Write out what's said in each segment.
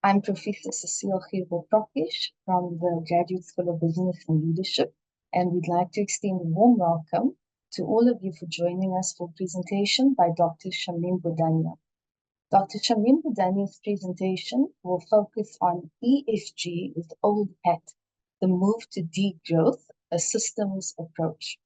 I'm Professor Cecile Geerbo-Prokish from the Graduate School of Business and Leadership, and we'd like to extend a warm welcome to all of you for joining us for a presentation by Dr. Shamim Budanya. Dr. Shamim Budanya's presentation will focus on ESG is Old HAT, the move to degrowth, a systems approach.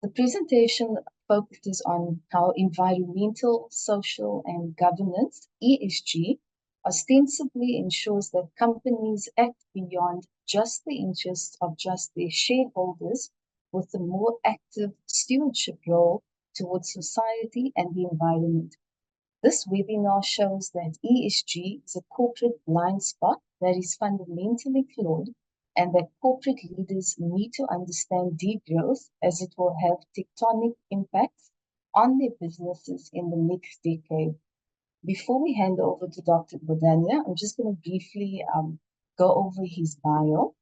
The presentation focuses on how environmental, social, and governance, ESG, ostensibly ensures that companies act beyond just the interests of just their shareholders with a more active stewardship role towards society and the environment. This webinar shows that ESG is a corporate blind spot that is fundamentally flawed and that corporate leaders need to understand degrowth as it will have tectonic impacts on their businesses in the next decade. Before we hand over to Dr. Budanya, I'm just going to briefly go over his bio.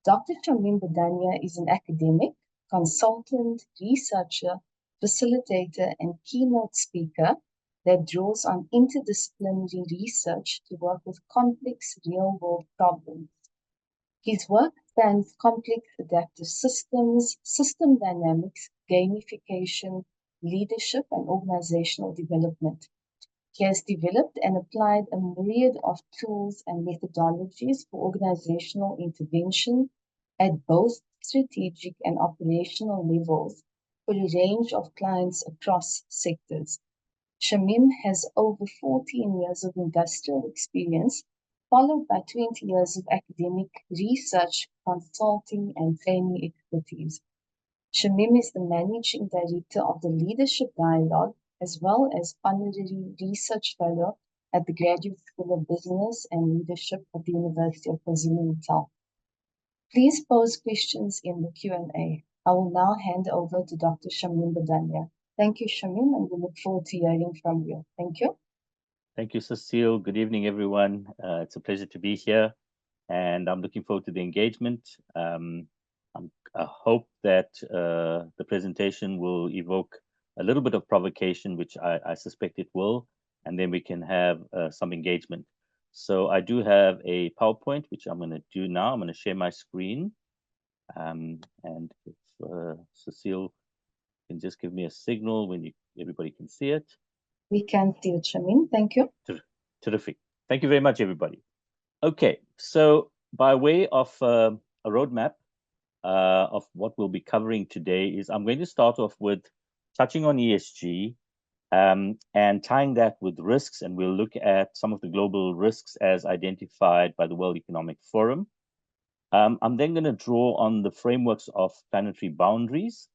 Dr. Shamim Budanya is an academic, consultant, researcher, facilitator, and keynote speaker that draws on interdisciplinary research to work with complex real-world problems. His work spans complex adaptive systems, system dynamics, gamification, leadership, and organizational development. He has developed and applied a myriad of tools and methodologies for organizational intervention at both strategic and operational levels for a range of clients across sectors. Shamim has over 14 years of industrial experience, followed by 20 years of academic research, consulting, and training expertise. Shamim is the Managing Director of the Leadership Dialogue, as well as Honorary Research Fellow at the Graduate School of Business and Leadership at the University of KwaZulu-Natal. Please pose questions in the Q&A. I will now hand over to Dr. Shamim Budanya. Thank you, Shamim, and we look forward to hearing from you. Thank you. Thank you, Cecile. Good evening, everyone. It's a pleasure to be here, and I'm looking forward to the engagement. I hope that the presentation will evoke a little bit of provocation, which I suspect it will, and then we can have some engagement. So I do have a PowerPoint, which I'm going to do now. I'm going to share my screen. And if Cecile can just give me a signal when everybody can see it. We can see it, Shamim. Thank you. Terrific. Thank you very much, everybody. Okay, so by way of a roadmap of what we'll be covering today is I'm going to start off with touching on ESG and tying that with risks, and we'll look at some of the global risks as identified by the World Economic Forum. I'm then going to draw on the frameworks of planetary boundaries,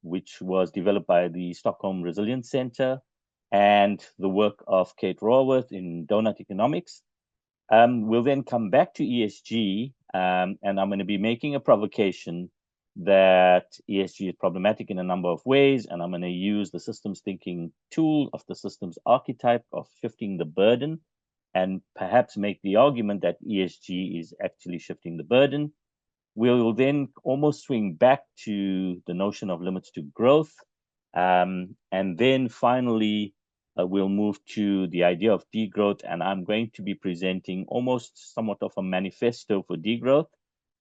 which was developed by the Stockholm Resilience Center and the work of Kate Raworth in Donut Economics. We'll then come back to ESG, and I'm going to be making a provocation that ESG is problematic in a number of ways, and I'm going to use the systems thinking tool of the systems archetype of shifting the burden, and perhaps make the argument that ESG is actually shifting the burden. We'll then almost swing back to the notion of limits to growth. And then finally, we'll move to the idea of degrowth. And I'm going to be presenting almost somewhat of a manifesto for degrowth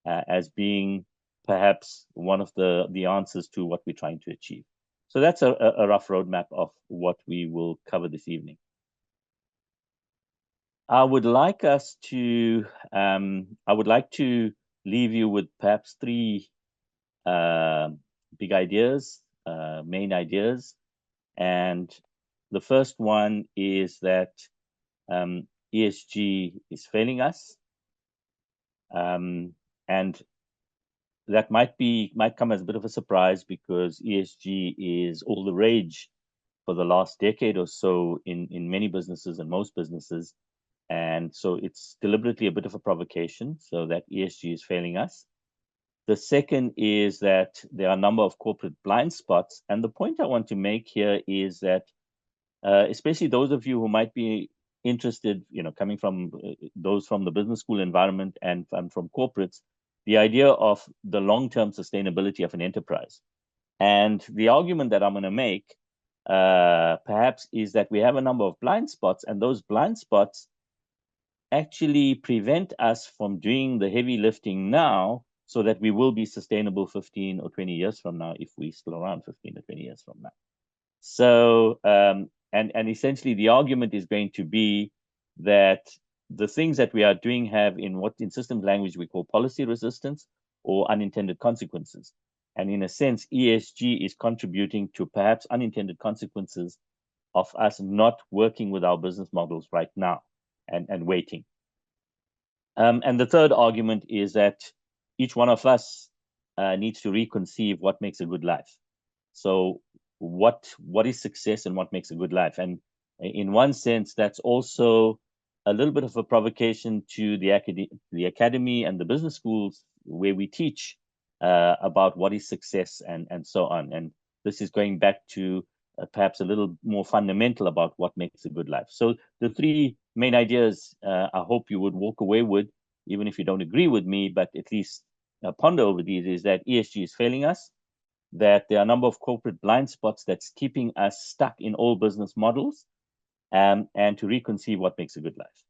as being perhaps one of the answers to what we're trying to achieve. So that's a rough roadmap of what we will cover this evening. I would like to leave you with perhaps three big ideas, main ideas. And the first one is that ESG is failing us. And that might come as a bit of a surprise because ESG is all the rage for the last decade or so in many businesses and most businesses. And so it's deliberately a bit of a provocation, so that ESG is failing us. The second is that there are a number of corporate blind spots. And the point I want to make here is that, especially those of you who might be interested, coming from those from the business school environment and from corporates, the idea of the long-term sustainability of an enterprise. And the argument that I'm going to make perhaps is that we have a number of blind spots, and those blind spots actually prevent us from doing the heavy lifting now so that we will be sustainable 15 or 20 years from now if we're still around 15 or 20 years from now. So, and essentially the argument is going to be that the things that we are doing have in what in systems language we call policy resistance or unintended consequences. And in a sense, ESG is contributing to perhaps unintended consequences of us not working with our business models right now and waiting. And the third argument is that each one of us needs to reconceive what makes a good life. So what is success and what makes a good life? And in one sense, that's also a little bit of a provocation to the academy and the business schools where we teach about what is success and so on. And this is going back to perhaps a little more fundamental about what makes a good life. So the three main ideas I hope you would walk away with, even if you don't agree with me, but at least ponder over these, is that ESG is failing us, that there are a number of corporate blind spots that's keeping us stuck in old business models, and to reconceive what makes a good life.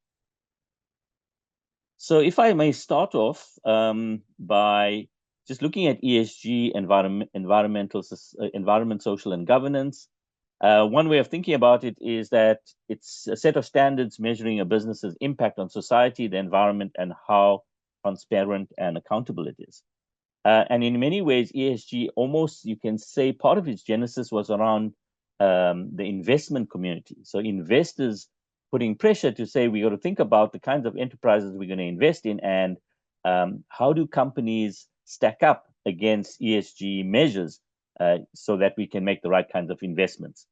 So if I may start off by just looking at ESG, environment, social, and governance. One way of thinking about it is that it's a set of standards measuring a business's impact on society, the environment, and how transparent and accountable it is. And in many ways, ESG almost, you can say, part of its genesis was around the investment community. So investors putting pressure to say, we got to think about the kinds of enterprises we're going to invest in, and how do companies stack up against ESG measures so that we can make the right kinds of investments.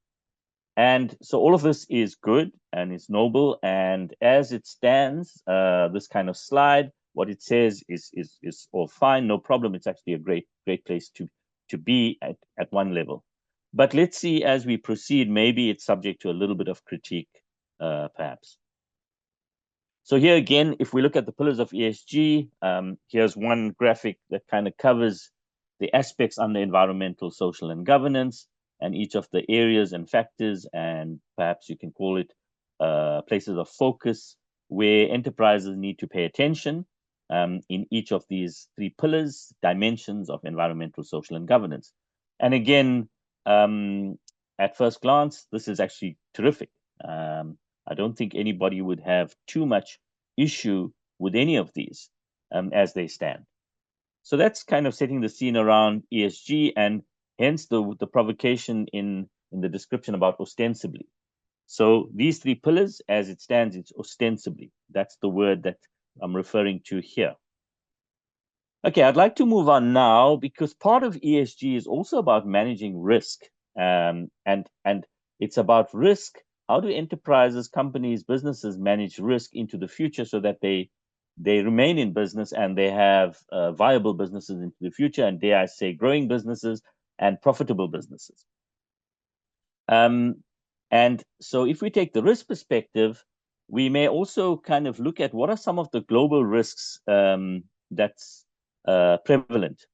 And so all of this is good and it's noble. And as it stands, this kind of slide, what it says is all fine, no problem. It's actually a great place to be at one level. But let's see as we proceed, maybe it's subject to a little bit of critique, perhaps. So here again, if we look at the pillars of ESG, here's one graphic that kind of covers the aspects under environmental, social, and governance, and each of the areas and factors, and perhaps you can call it places of focus where enterprises need to pay attention in each of these three pillars, dimensions of environmental, social, and governance. And again, at first glance, this is actually terrific. I don't think anybody would have too much issue with any of these as they stand. So that's kind of setting the scene around ESG, and hence the provocation in the description about ostensibly. So these three pillars, as it stands, it's ostensibly. That's the word that I'm referring to here. Okay, I'd like to move on now because part of ESG is also about managing risk, and it's about risk. How do enterprises, companies, businesses manage risk into the future so that they remain in business and they have viable businesses into the future, and dare I say, growing businesses and profitable businesses. And so if we take the risk perspective, we may also kind of look at what are some of the global risks that's prevalent.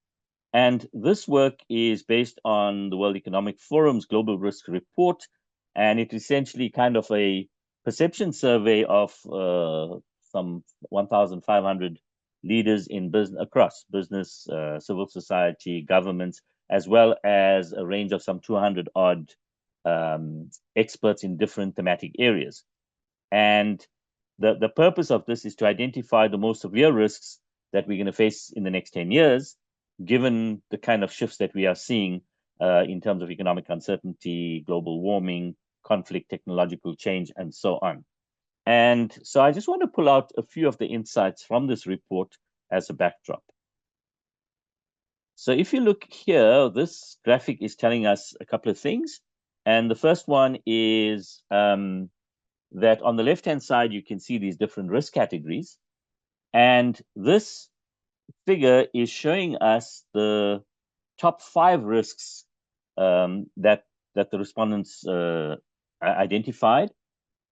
And this work is based on the World Economic Forum's Global Risk Report, and it's essentially kind of a perception survey of some 1,500 leaders in business across business, civil society, governments, as well as a range of some 200 odd experts in different thematic areas. And the purpose of this is to identify the most severe risks that we're going to face in the next 10 years, given the kind of shifts that we are seeing in terms of economic uncertainty, global warming, conflict, technological change, and so on. And so I just want to pull out a few of the insights from this report as a backdrop. So if you look here, this graphic is telling us a couple of things. And the first one is that on the left-hand side, you can see these different risk categories. And this figure is showing us the top 5 risks that the respondents identified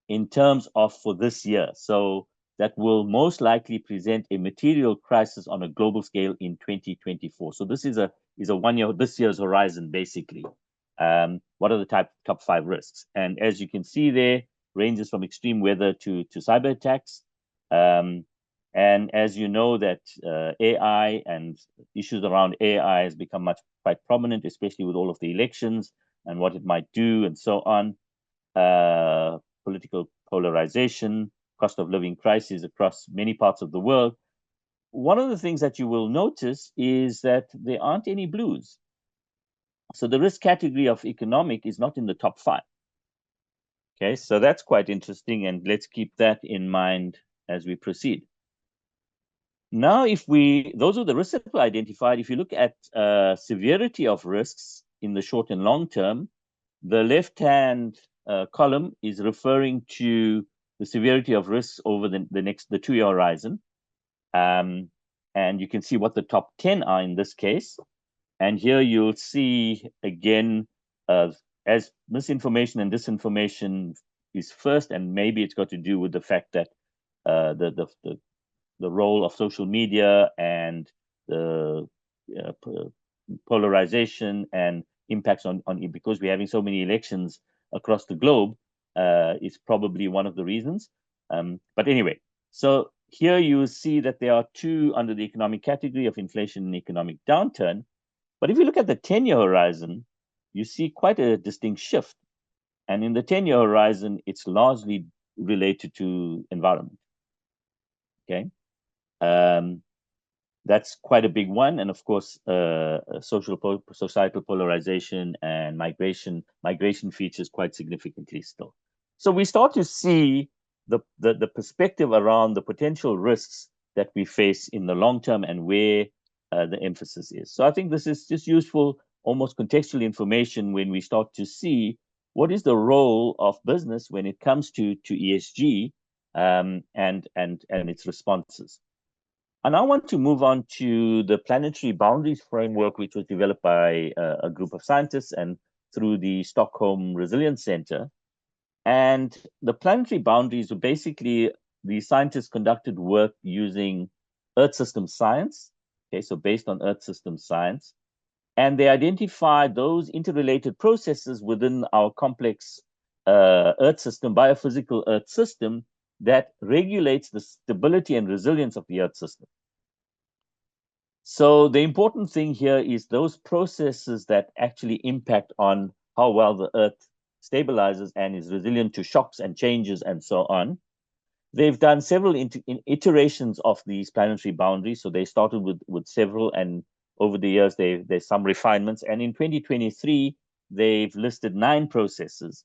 in terms of for this year. So that will most likely present a material crisis on a global scale in 2024. So this is a 1 year, this year's horizon, basically. what are the top 5 risks? And as you can see there, ranges from extreme weather to cyber attacks. And as you know that AI and issues around AI has become quite prominent, especially with all of the elections and what it might do and so on. Political polarization, cost of living crisis across many parts of the world. One of the things that you will notice is that there aren't any blues. So the risk category of economic is not in the top 5. Okay, so that's quite interesting, and let's keep that in mind as we proceed. Now, those are the risks that were identified. If you look at severity of risks in the short and long term, the left-hand column is referring to the severity of risks over the 2-year horizon. And you can see what the top 10 are in this case. And here you'll see, again, as misinformation and disinformation is first, and maybe it's got to do with the fact that the role of social media and the polarization and impacts on because we're having so many elections across the globe is probably one of the reasons. But anyway, so here you see that there are 2 under the economic category of inflation and economic downturn. But if you look at the 10-year horizon, you see quite a distinct shift. And in the 10-year horizon, it's largely related to environment. Okay. That's quite a big one. And of course, societal polarization and migration features quite significantly still. So we start to see the perspective around the potential risks that we face in the long term and where the emphasis is. So I think this is just useful, almost contextual information when we start to see what is the role of business when it comes to ESG and its responses. And I want to move on to the planetary boundaries framework, which was developed by a group of scientists and through the Stockholm Resilience Center. And the planetary boundaries were basically, the scientists conducted work using Earth system science. Okay, so based on Earth system science. And they identified those interrelated processes within our complex Earth system, biophysical Earth system, that regulates the stability and resilience of the Earth system. So the important thing here is those processes that actually impact on how well the Earth stabilizes and is resilient to shocks and changes and so on. They've done several iterations of these planetary boundaries. So they started with several, and over the years, there's some refinements. And in 2023, they've listed 9 processes.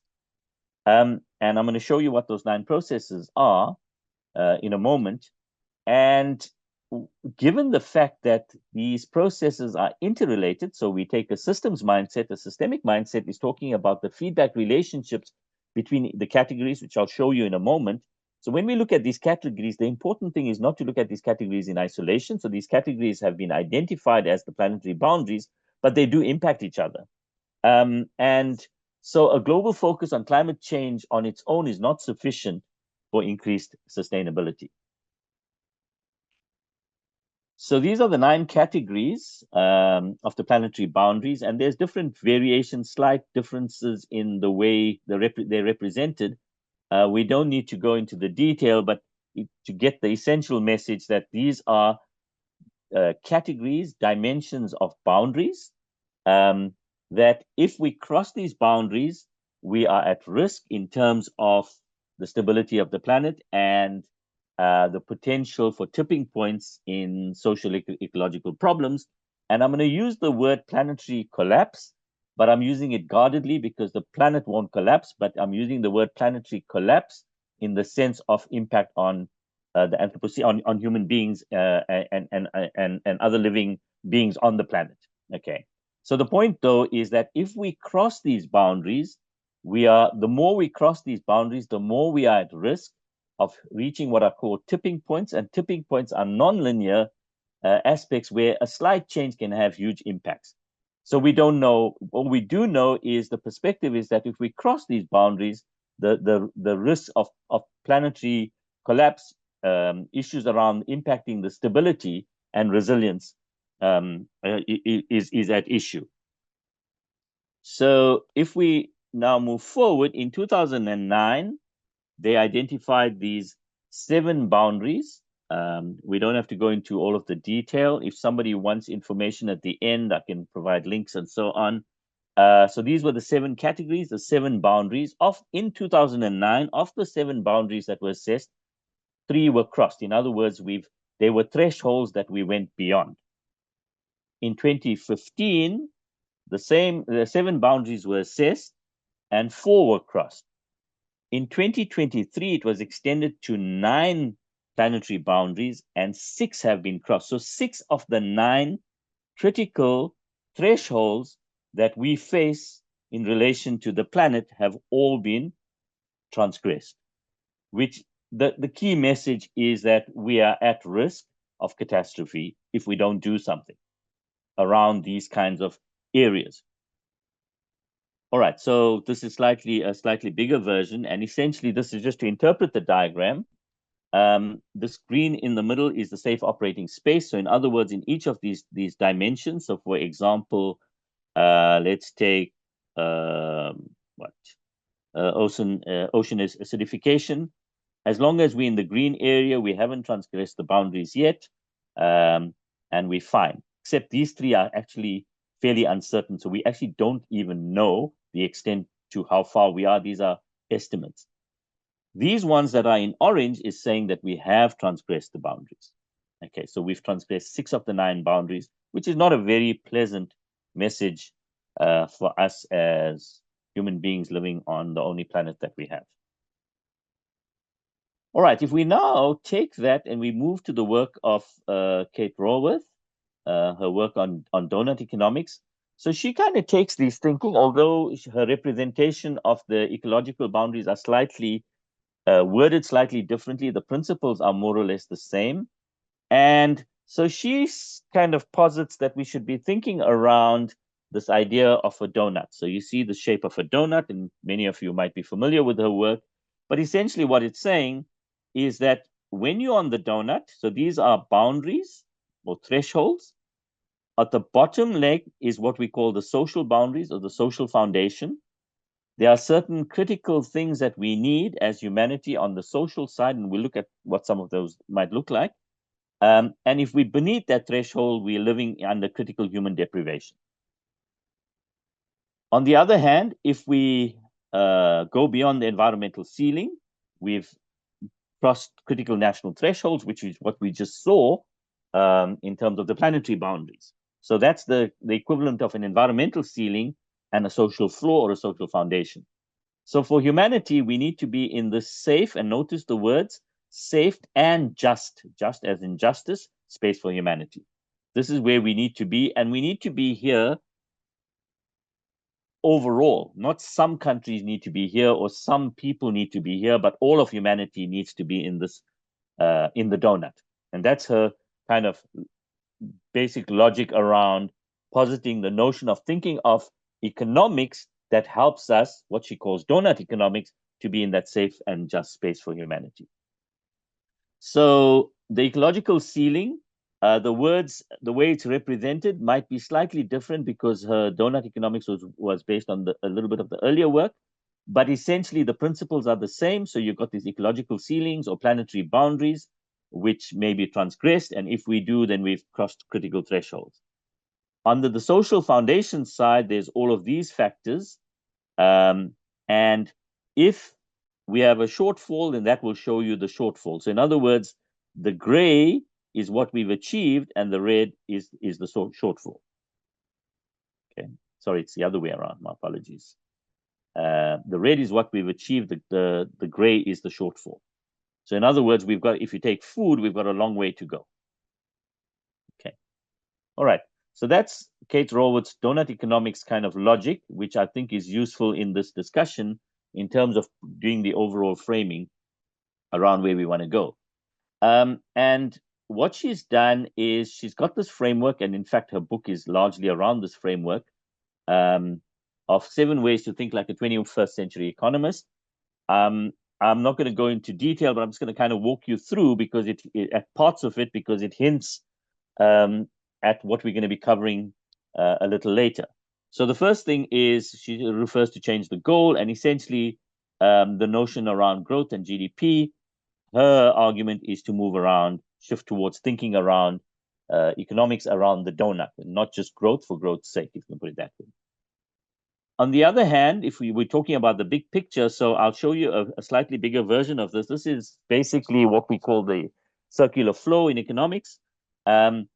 And I'm going to show you what those 9 processes are in a moment. And given the fact that these processes are interrelated, so we take a systems mindset, a systemic mindset is talking about the feedback relationships between the categories, which I'll show you in a moment. So when we look at these categories, the important thing is not to look at these categories in isolation. So these categories have been identified as the planetary boundaries, but they do impact each other. And so a global focus on climate change on its own is not sufficient for increased sustainability. So these are the 9 categories of the planetary boundaries, and there's different variations, slight differences in the way they're represented. We don't need to go into the detail, but to get the essential message that these are categories, dimensions of boundaries, that if we cross these boundaries, we are at risk in terms of the stability of the planet and the potential for tipping points in social ecological problems. And I'm going to use the word planetary collapse, but I'm using it guardedly because the planet won't collapse, but I'm using the word planetary collapse in the sense of impact on the Anthropocene, on human beings and other living beings on the planet. Okay. So the point, though, is that if we cross these boundaries, the more we cross these boundaries, the more we are at risk of reaching what are called tipping points, and tipping points are nonlinear aspects where a slight change can have huge impacts. So we don't know. What we do know is the perspective is that if we cross these boundaries, the risk of planetary collapse, issues around impacting the stability and resilience is at issue. So if we now move forward, in 2009, they identified these 7 boundaries. We don't have to go into all of the detail. If somebody wants information at the end, I can provide links and so on. So these were the 7 categories, the 7 boundaries. In 2009, of the 7 boundaries that were assessed, 3 were crossed. In other words, there were thresholds that we went beyond. In 2015, the 7 boundaries were assessed and 4 were crossed. In 2023, it was extended to 9 planetary boundaries and 6 have been crossed. So 6 of the 9 critical thresholds that we face in relation to the planet have all been transgressed, which the key message is that we are at risk of catastrophe if we don't do something around these kinds of areas. All right, so this is a slightly bigger version, and essentially this is just to interpret the diagram. This green in the middle is the safe operating space. So in other words, in each of these dimensions, so for example, let's take ocean acidification. As long as we're in the green area, we haven't transgressed the boundaries yet, and we're fine. Except these 3 are actually fairly uncertain. So we actually don't even know the extent to how far we are. These are estimates. These ones that are in orange is saying that we have transgressed the boundaries. Okay, so we've transgressed 6 of the 9 boundaries, which is not a very pleasant message for us as human beings living on the only planet that we have. All right, if we now take that and we move to the work of Kate Raworth, her work on donut economics. So she kind of takes these thinking, although her representation of the ecological boundaries are slightly worded slightly differently, the principles are more or less the same. And so she kind of posits that we should be thinking around this idea of a donut. So you see the shape of a donut, and many of you might be familiar with her work. But essentially what it's saying is that when you're on the donut, so these are boundaries or thresholds. At the bottom leg is what we call the social boundaries or the social foundation. There are certain critical things that we need as humanity on the social side, and we'll look at what some of those might look like. And if we're beneath that threshold, we're living under critical human deprivation. On the other hand, if we go beyond the environmental ceiling, we've crossed critical national thresholds, which is what we just saw in terms of the planetary boundaries. So that's the equivalent of an environmental ceiling and a social floor or a social foundation. So for humanity, we need to be in the safe, and notice the words, safe and just as in justice, space for humanity. This is where we need to be, and we need to be here overall. Not some countries need to be here or some people need to be here, but all of humanity needs to be in this, in the donut. And that's her kind of basic logic around positing the notion of thinking of economics that helps us, what she calls donut economics, to be in that safe and just space for humanity. So the ecological ceiling, the way it's represented might be slightly different because her donut economics was based on a little bit of the earlier work, but essentially the principles are the same. So you've got these ecological ceilings or planetary boundaries, which may be transgressed, and if we do, then we've crossed critical thresholds. Under the social foundation side, there's all of these factors, and if we have a shortfall, then that will show you the shortfall. So in other words, the gray is what we've achieved, and the red is the shortfall. Okay, sorry, it's the other way around. My apologies. The red is what we've achieved. The gray is the shortfall. So in other words, if you take food, we've got a long way to go. Okay, all right. So that's Kate Raworth's donut economics kind of logic, which I think is useful in this discussion in terms of doing the overall framing around where we want to go. And what she's done is she's got this framework, and in fact, her book is largely around this framework of 7 ways to think like a 21st century economist. I'm not going to go into detail, but I'm just going to kind of walk you through because at parts of it, because it hints at what we're going to be covering a little later. So the first thing is she refers to change the goal, and essentially the notion around growth and GDP. Her argument is to move around, shift towards thinking around economics around the donut, and not just growth for growth's sake, if you can put it that way. On the other hand, if we're talking about the big picture, so I'll show you a slightly bigger version of this. This is basically what we call the circular flow in economics. And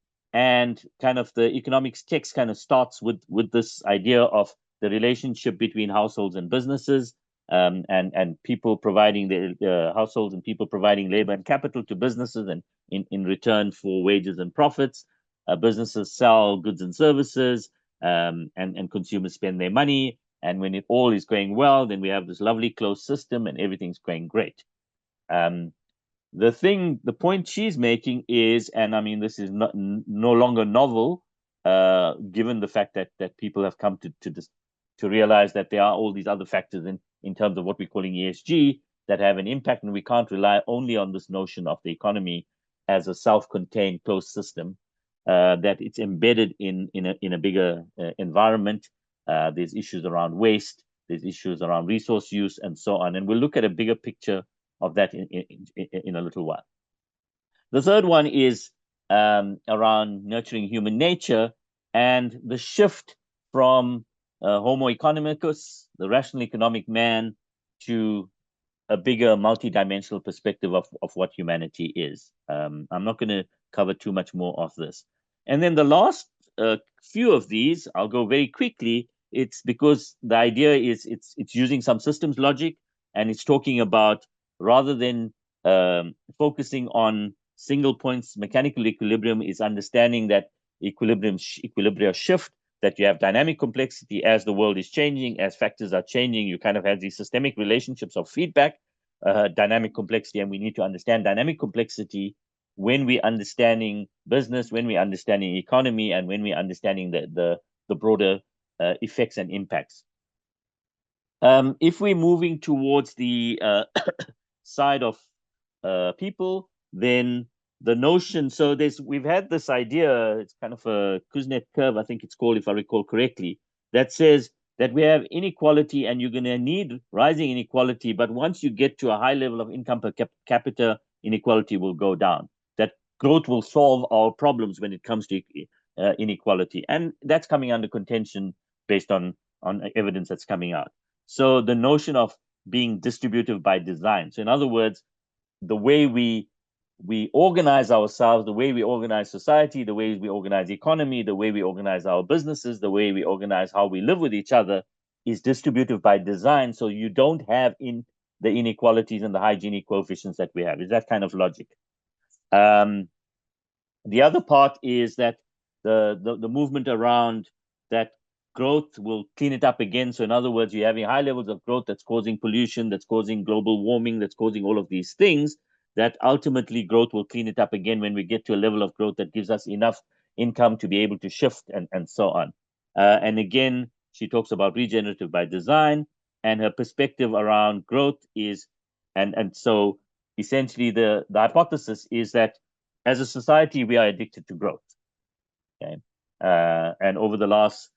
kind of the economics text kind of starts with this idea of the relationship between households and businesses, and people providing the households and people providing labor and capital to businesses, and in return for wages and profits. Businesses sell goods and services, and consumers spend their money. And when it all is going well, then we have this lovely closed system and everything's going great. The point she's making is, and I mean, this is no longer novel, given the fact that people have come to realize that there are all these other factors in terms of what we're calling ESG that have an impact, and we can't rely only on this notion of the economy as a self-contained closed system, that it's embedded in a bigger environment. There's issues around waste, there's issues around resource use, and so on. And we'll look at a bigger picture of that in a little while. The third one is around nurturing human nature and the shift from Homo economicus, the rational economic man, to a bigger multidimensional perspective of what humanity is. I'm not going to cover too much more of this. And then the last few of these, I'll go very quickly. It's because the idea is it's using some systems logic, and it's talking about, rather than focusing on single points, mechanical equilibrium is understanding that equilibria shift, that you have dynamic complexity as the world is changing, as factors are changing. You kind of have these systemic relationships of feedback, dynamic complexity, and we need to understand dynamic complexity when we're understanding business, when we're understanding economy, and when we're understanding the broader effects and impacts. If we're moving towards the side of people, then the notion, so we've had this idea, it's kind of a Kuznets curve, I think it's called, if I recall correctly, that says that we have inequality and you're going to need rising inequality, but once you get to a high level of income per capita, inequality will go down. That growth will solve our problems when it comes to inequality. And that's coming under contention based on evidence that's coming out. So the notion of being distributive by design. So in other words, the way we organize ourselves, the way we organize society, the way we organize economy, the way we organize our businesses, the way we organize how we live with each other is distributive by design. So you don't have in the inequalities and the hygienic coefficients that we have. Is that kind of logic? The other part is that the movement around that growth will clean it up again. So in other words, you're having high levels of growth that's causing pollution, that's causing global warming, that's causing all of these things, that ultimately growth will clean it up again when we get to a level of growth that gives us enough income to be able to shift and so on. And again, she talks about regenerative by design, and her perspective around growth is, and so essentially the hypothesis is that as a society, we are addicted to growth. Okay. And over the last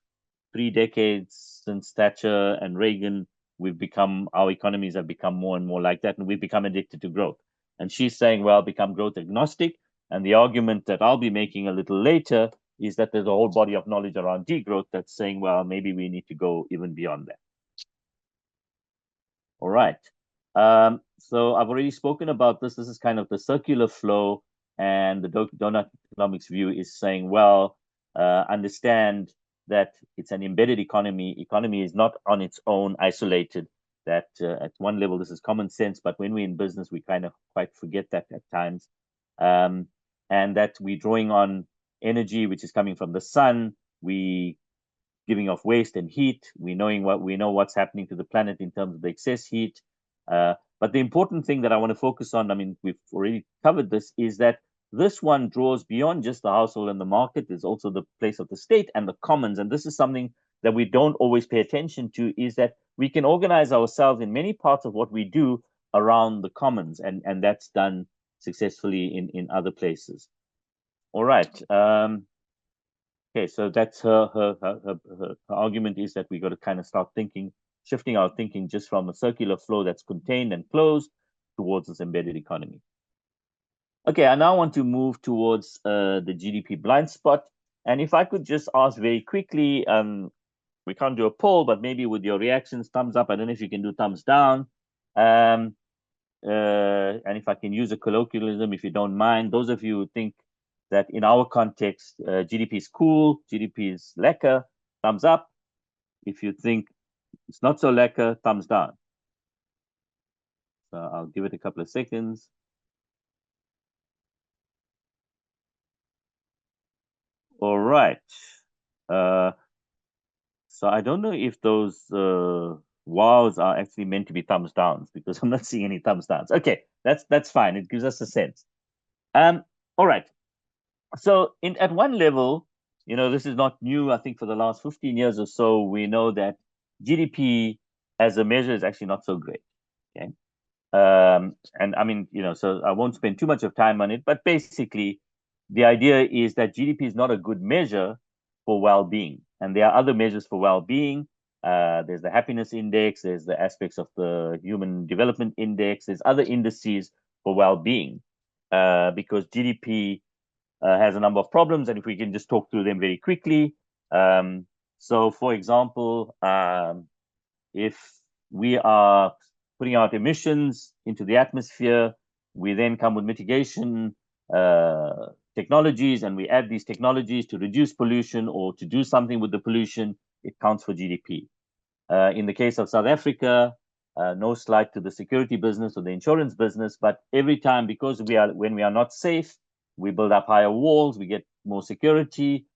3 decades, since Thatcher and Reagan, our economies have become more and more like that, and we've become addicted to growth. And she's saying, well, become growth agnostic. And the argument that I'll be making a little later is that there's a whole body of knowledge around degrowth that's saying, well, maybe we need to go even beyond that. All right. So I've already spoken about this. This is kind of the circular flow, and the donut economics view is saying, well, understand that it's an embedded economy. Economy is not on its own isolated, that at one level, this is common sense, but when we're in business, we kind of quite forget that at times. And that we're drawing on energy, which is coming from the sun. We giving off waste and heat. We know what's happening to the planet in terms of the excess heat. But the important thing that I want to focus on, I mean, we've already covered this, is that this one draws beyond just the household and the market. There's also the place of the state and the commons. And this is something that we don't always pay attention to, is that we can organize ourselves in many parts of what we do around the commons. And that's done successfully in other places. All right. Okay, so that's her argument is that we got to kind of start thinking, shifting our thinking just from a circular flow that's contained and closed towards this embedded economy. Okay, I now want to move towards the GDP blind spot. And if I could just ask very quickly, we can't do a poll, but maybe with your reactions, thumbs up. I don't know if you can do thumbs down. And if I can use a colloquialism, if you don't mind, those of you who think that in our context, GDP is cool, GDP is lekker, thumbs up. If you think it's not so lekker, thumbs down. So I'll give it a couple of seconds. All right. So I don't know if those wows are actually meant to be thumbs downs, because I'm not seeing any thumbs downs. Okay, that's fine. It gives us a sense. All right. So at one level, this is not new. I think for the last 15 years or so, we know that GDP as a measure is actually not so great. Okay. And I mean, so I won't spend too much of time on it, but basically the idea is that GDP is not a good measure for well-being. And there are other measures for well-being. There's the happiness index, there's the aspects of the human development index, there's other indices for well-being, because GDP has a number of problems, and if we can just talk through them very quickly. So for example, if we are putting out emissions into the atmosphere, we then come with mitigation technologies, and we add these technologies to reduce pollution or to do something with the pollution, it counts for GDP. In the case of South Africa, no slight to the security business or the insurance business, but every time, because when we are not safe, we build up higher walls, we get more security,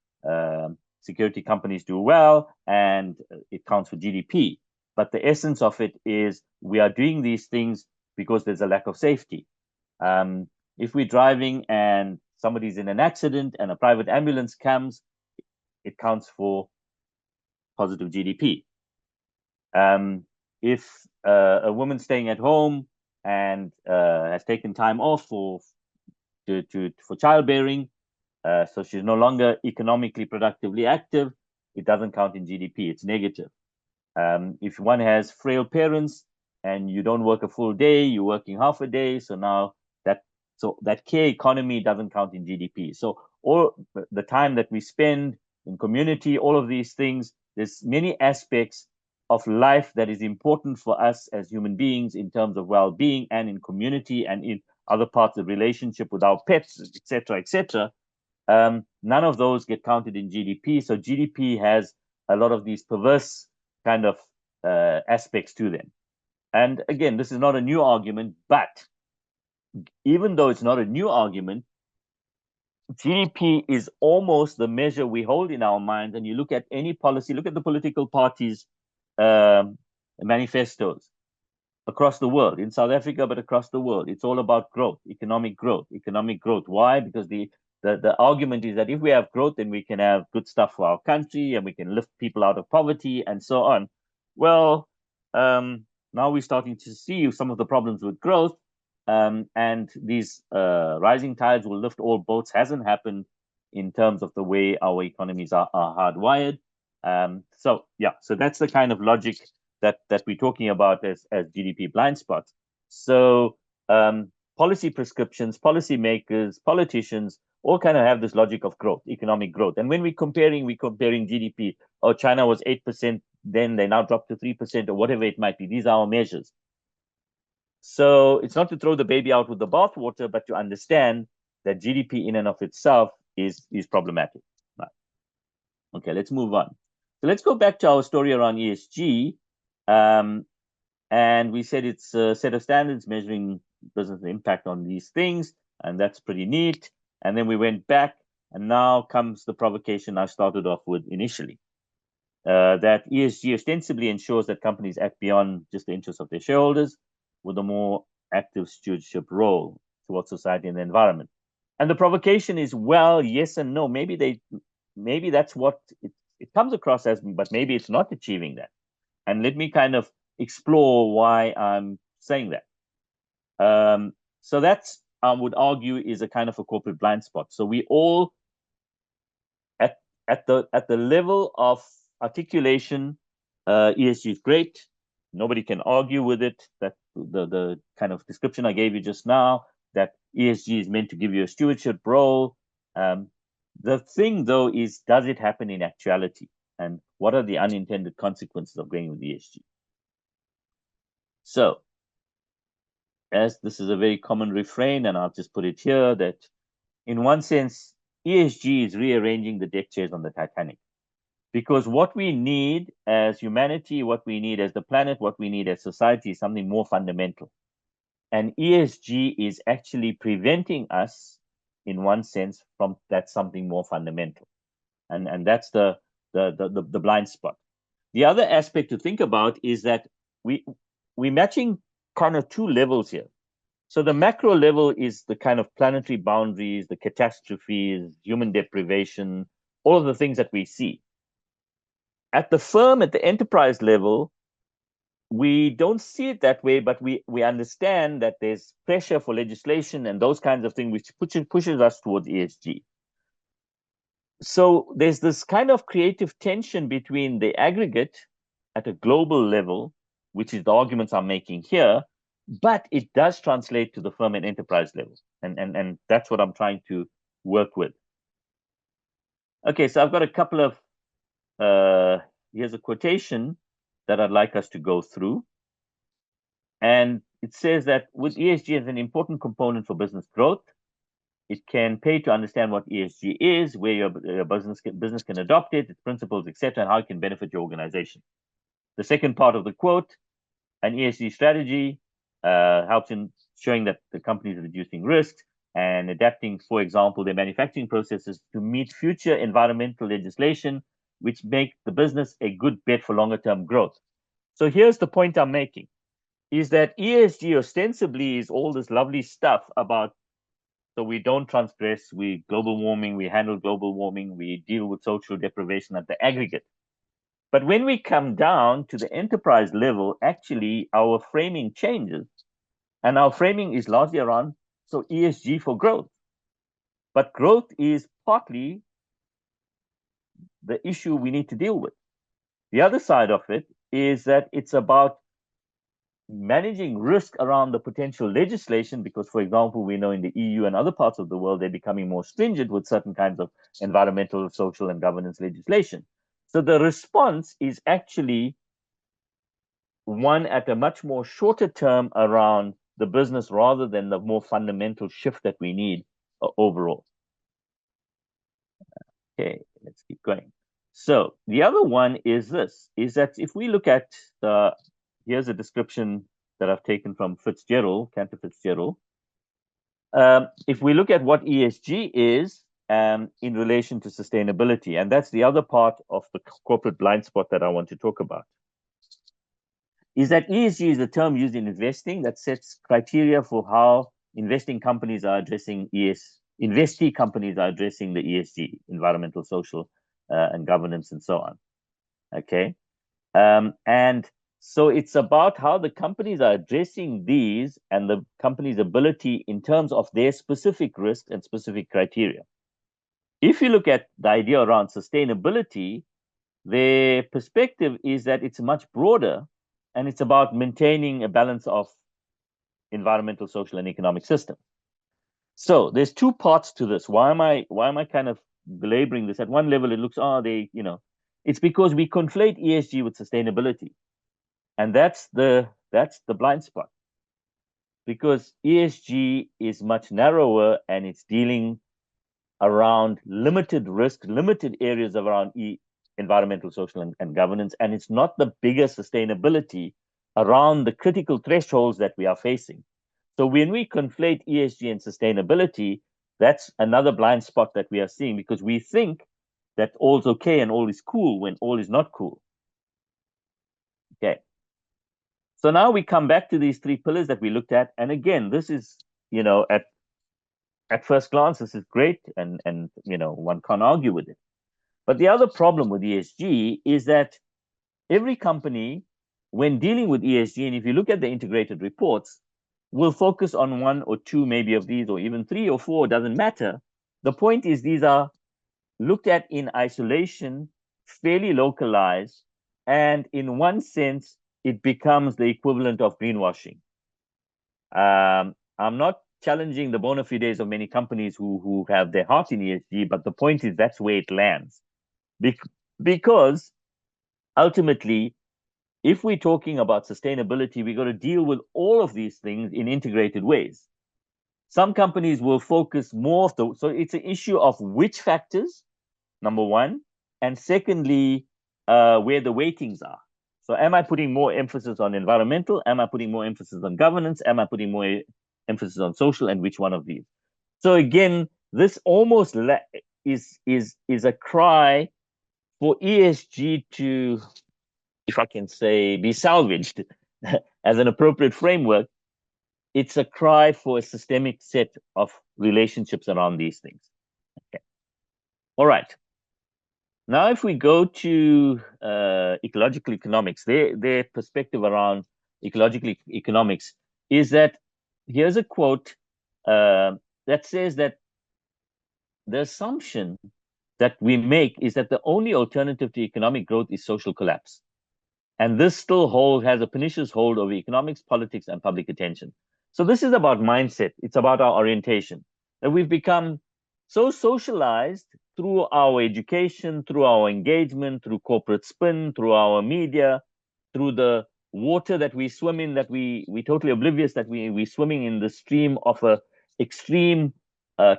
security companies do well, and it counts for GDP. But the essence of it is we are doing these things because there's a lack of safety. If we're driving and somebody's in an accident and a private ambulance comes, it counts for positive GDP. If a woman staying at home and has taken time off for childbearing, so she's no longer economically productively active, it doesn't count in GDP, it's negative. If one has frail parents and you don't work a full day, you're working half a day, so now that care economy doesn't count in GDP. So all the time that we spend in community, all of these things, there's many aspects of life that is important for us as human beings in terms of well-being and in community and in other parts of relationship with our pets, etc., etc. None of those get counted in GDP. So GDP has a lot of these perverse kind of aspects to them. And again, this is not a new argument, but even though it's not a new argument, GDP is almost the measure we hold in our minds. And you look at any policy, look at the political parties' manifestos across the world, in South Africa, but across the world. It's all about growth, economic growth, economic growth. Why? Because the argument is that if we have growth, then we can have good stuff for our country and we can lift people out of poverty and so on. Well, now we're starting to see some of the problems with growth, and these rising tides will lift all boats hasn't happened in terms of the way our economies are hardwired. So that's the kind of logic that we're talking about as GDP blind spots. So policy prescriptions, policy makers, politicians all kind of have this logic of growth, economic growth. And when we're comparing GDP. Oh, China was 8%, then they now dropped to 3% or whatever it might be. These are our measures. So it's not to throw the baby out with the bathwater, but to understand that GDP in and of itself is problematic. Right. Okay, let's move on. So let's go back to our story around ESG. And we said it's a set of standards measuring business impact on these things, and that's pretty neat. And then we went back, and now comes the provocation I started off with initially. That ESG ostensibly ensures that companies act beyond just the interests of their shareholders with a more active stewardship role towards society and the environment. And the provocation is, well, yes and no. Maybe that's what it comes across as, but maybe it's not achieving that. And let me kind of explore why I'm saying that. So that's, I would argue, is a kind of a corporate blind spot. So we all, at the level of articulation, ESG is great. Nobody can argue with it. That the kind of description I gave you just now, that ESG is meant to give you a stewardship role. The thing, though, is, does it happen in actuality? And what are the unintended consequences of going with ESG? So, as this is a very common refrain, and I'll just put it here, that in one sense, ESG is rearranging the deck chairs on the Titanic. Because what we need as humanity, what we need as the planet, what we need as society is something more fundamental. And ESG is actually preventing us, in one sense, from that something more fundamental. And that's the blind spot. The other aspect to think about is that we're matching kind of two levels here. So the macro level is the kind of planetary boundaries, the catastrophes, human deprivation, all of the things that we see. At the firm, at the enterprise level, we don't see it that way, but we understand that there's pressure for legislation and those kinds of things, which pushes us towards ESG. So there's this kind of creative tension between the aggregate at a global level, which is the arguments I'm making here, but it does translate to the firm and enterprise level. And that's what I'm trying to work with. Okay, so I've got a couple of, here's a quotation that I'd like us to go through. And it says that with ESG as an important component for business growth, it can pay to understand what ESG is, where your business can adopt it, its principles, etc., and how it can benefit your organization. The second part of the quote, an ESG strategy helps in showing that the company is reducing risks and adapting, for example, their manufacturing processes to meet future environmental legislation, which make the business a good bet for longer-term growth. So here's the point I'm making, is that ESG ostensibly is all this lovely stuff about, so we don't transgress, we global warming, we handle global warming, we deal with social deprivation at the aggregate. But when we come down to the enterprise level, actually our framing changes. And our framing is largely around, so ESG for growth. But growth is partly the issue we need to deal with. The other side of it is that it's about managing risk around the potential legislation, because, for example, we know in the EU and other parts of the world, they're becoming more stringent with certain kinds of environmental, social, and governance legislation. So the response is actually one at a much more shorter term around the business rather than the more fundamental shift that we need overall. Okay, let's keep going. So the other one is this, is that if we look at the, here's a description that I've taken from Fitzgerald, Cantor Fitzgerald. If we look at what ESG is in relation to sustainability, and that's the other part of the corporate blind spot that I want to talk about, is that ESG is a term used in investing that sets criteria for how investing companies are addressing investee companies are addressing the ESG, environmental, social, and governance, and so on. Okay. And so it's about how the companies are addressing these and the company's ability in terms of their specific risk and specific criteria. If you look at the idea around sustainability, their perspective is that it's much broader, and it's about maintaining a balance of environmental, social, and economic system. So there's two parts to this. Why am I kind of belaboring this? At one level, it looks, it's because we conflate ESG with sustainability. And that's the blind spot. Because ESG is much narrower, and it's dealing around limited risk, limited areas around environmental, social, and governance. And it's not the bigger sustainability around the critical thresholds that we are facing. So when we conflate ESG and sustainability, that's another blind spot that we are seeing, because we think that all's okay and all is cool when all is not cool. Okay. So now we come back to these three pillars that we looked at. And again, this is, at first glance, this is great. And one can't argue with it. But the other problem with ESG is that every company, when dealing with ESG, and if you look at the integrated reports, will focus on one or two maybe of these, or even 3 or 4, doesn't matter. The point is these are looked at in isolation, fairly localized, and in one sense, it becomes the equivalent of greenwashing. I'm not challenging the bona fides of many companies who have their heart in ESG, but the point is that's where it lands. Because ultimately, if we're talking about sustainability, we got to deal with all of these things in integrated ways. Some companies will focus more of the, so it's an issue of which factors, number one, and secondly, where the weightings are. So am I putting more emphasis on environmental? Am I putting more emphasis on governance? Am I putting more emphasis on social? And which one of these? So again, this almost is a cry for ESG to, if I can say, be salvaged as an appropriate framework. It's a cry for a systemic set of relationships around these things. Okay. All right. Now, if we go to ecological economics, their perspective around ecological economics is that here's a quote that says that the assumption that we make is that the only alternative to economic growth is social collapse. And this still has a pernicious hold over economics, politics, and public attention. So this is about mindset. It's about our orientation. That we've become so socialized through our education, through our engagement, through corporate spin, through our media, through the water that we swim in, that we totally oblivious that we're swimming in the stream of a extreme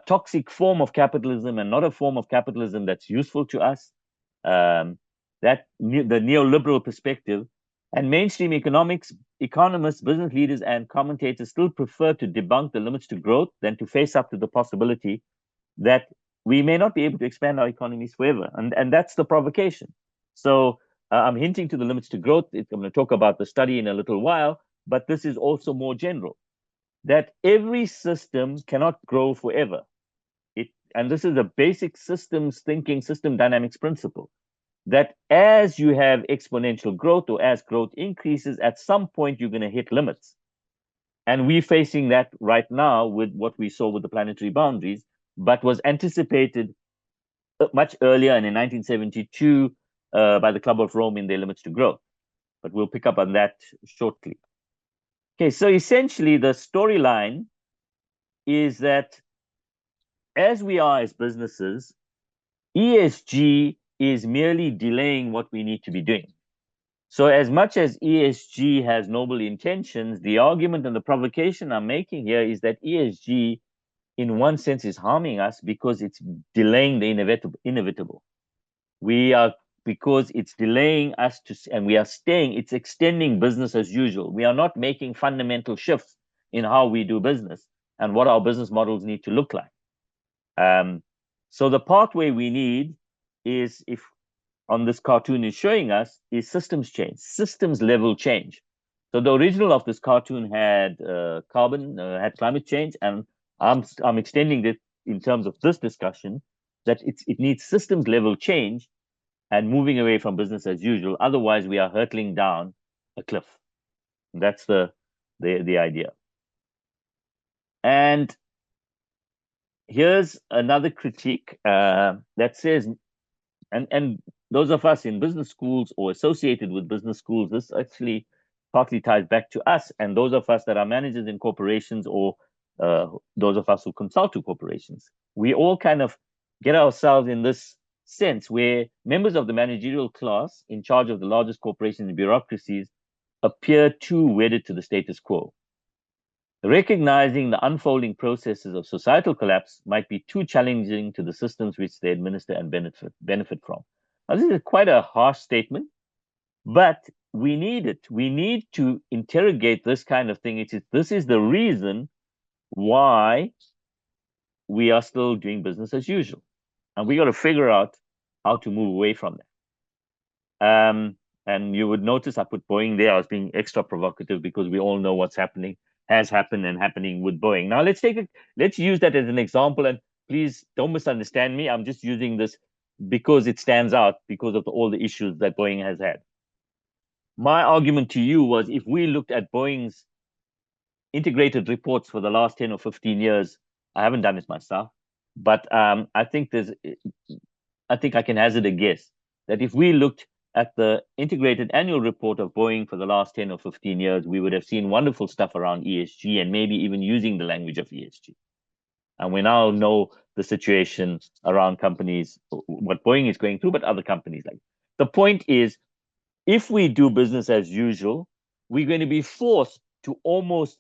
toxic form of capitalism, and not a form of capitalism that's useful to us. That the neoliberal perspective, and mainstream economists, business leaders, and commentators still prefer to debunk the limits to growth than to face up to the possibility that we may not be able to expand our economies forever. And that's the provocation. So I'm hinting to the limits to growth. I'm going to talk about the study in a little while, but this is also more general, that every system cannot grow forever. And this is a basic systems thinking, system dynamics principle, that as you have exponential growth, or as growth increases, at some point you're going to hit limits. And we're facing that right now with what we saw with the planetary boundaries, but was anticipated much earlier, and in 1972 by the Club of Rome in their limits to growth. But we'll pick up on that shortly. Okay, so essentially the storyline is that as we are as businesses, ESG is merely delaying what we need to be doing. So as much as ESG has noble intentions, the argument and the provocation I'm making here is that ESG, in one sense, is harming us because it's delaying the inevitable. Because it's delaying us and we are staying, it's extending business as usual. We are not making fundamental shifts in how we do business and what our business models need to look like. So the pathway we need is, if on this cartoon is showing us, is systems change, systems level change. So the original of this cartoon had had climate change, and I'm extending it in terms of this discussion, that it needs systems level change and moving away from business as usual. Otherwise, we are hurtling down a cliff. That's the idea. And here's another critique that says, and those of us in business schools or associated with business schools, this actually partly ties back to us, and those of us that are managers in corporations, or those of us who consult to corporations. We all kind of get ourselves in this sense where members of the managerial class in charge of the largest corporations and bureaucracies appear too wedded to the status quo. Recognizing the unfolding processes of societal collapse might be too challenging to the systems which they administer and benefit from. Now, this is quite a harsh statement, but we need it. We need to interrogate this kind of thing. This is the reason why we are still doing business as usual. And we got to figure out how to move away from that. And you would notice I put Boeing there. I was being extra provocative because we all know what's happening, has happened, and happening with Boeing. Now let's use that as an example. And please don't misunderstand me. I'm just using this because it stands out because of all the issues that Boeing has had. My argument to you was, if we looked at Boeing's integrated reports for the last 10 or 15 years, I haven't done it myself, but I think I think I can hazard a guess that if we looked at the integrated annual report of Boeing for the last 10 or 15 years, we would have seen wonderful stuff around ESG and maybe even using the language of ESG. And we now know the situation around companies, what Boeing is going through, but other companies like. The point is, if we do business as usual, we're going to be forced to almost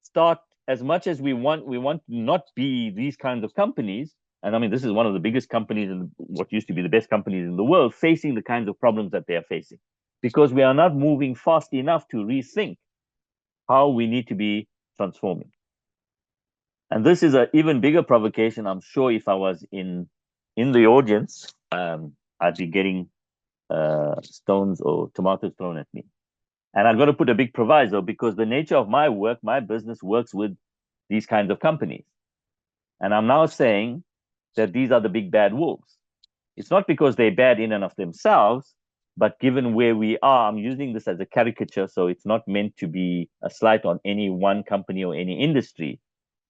start as much as we want to not be these kinds of companies. And I mean, this is one of the biggest companies in what used to be the best companies in the world, facing the kinds of problems that they are facing, because we are not moving fast enough to rethink how we need to be transforming. And this is an even bigger provocation. I'm sure if I was in the audience, I'd be getting stones or tomatoes thrown at me. And I've got to put a big proviso, because the nature of my work, my business works with these kinds of companies. And I'm now saying that these are the big bad wolves. It's not because they're bad in and of themselves, but given where we are, I'm using this as a caricature, so it's not meant to be a slight on any one company or any industry.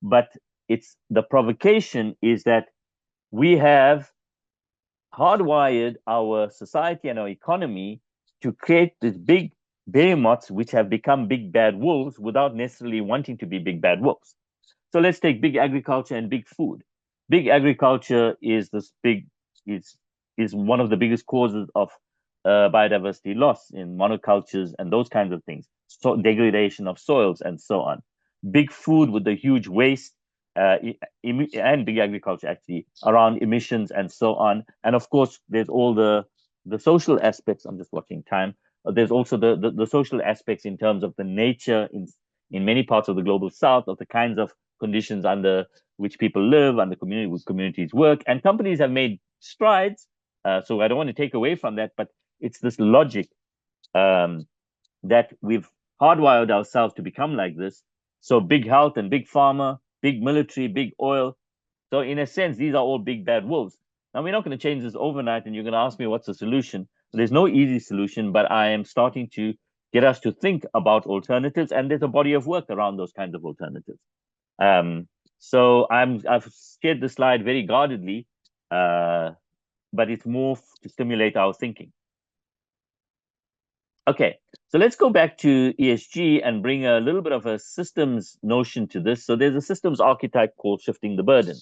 But it's the provocation is that we have hardwired our society and our economy to create these big behemoths which have become big bad wolves without necessarily wanting to be big bad wolves. So let's take big agriculture and big food. Big agriculture is one of the biggest causes of biodiversity loss in monocultures and those kinds of things, so degradation of soils and so on. Big food with the huge waste, and big agriculture actually around emissions and so on. And of course, there's all the social aspects. I'm just watching time. There's also the social aspects in terms of the nature in many parts of the global south of the kinds of conditions under which people live, under communities work. And companies have made strides. So I don't want to take away from that, but it's this logic that we've hardwired ourselves to become like this. So big health and big pharma, big military, big oil. So in a sense, these are all big bad wolves. Now, we're not going to change this overnight, and you're going to ask me what's the solution. There's no easy solution, but I am starting to get us to think about alternatives, and there's a body of work around those kinds of alternatives. So I've shared the slide very guardedly, but it's more to stimulate our thinking. Okay, so let's go back to ESG and bring a little bit of a systems notion to this. So there's a systems archetype called shifting the burden.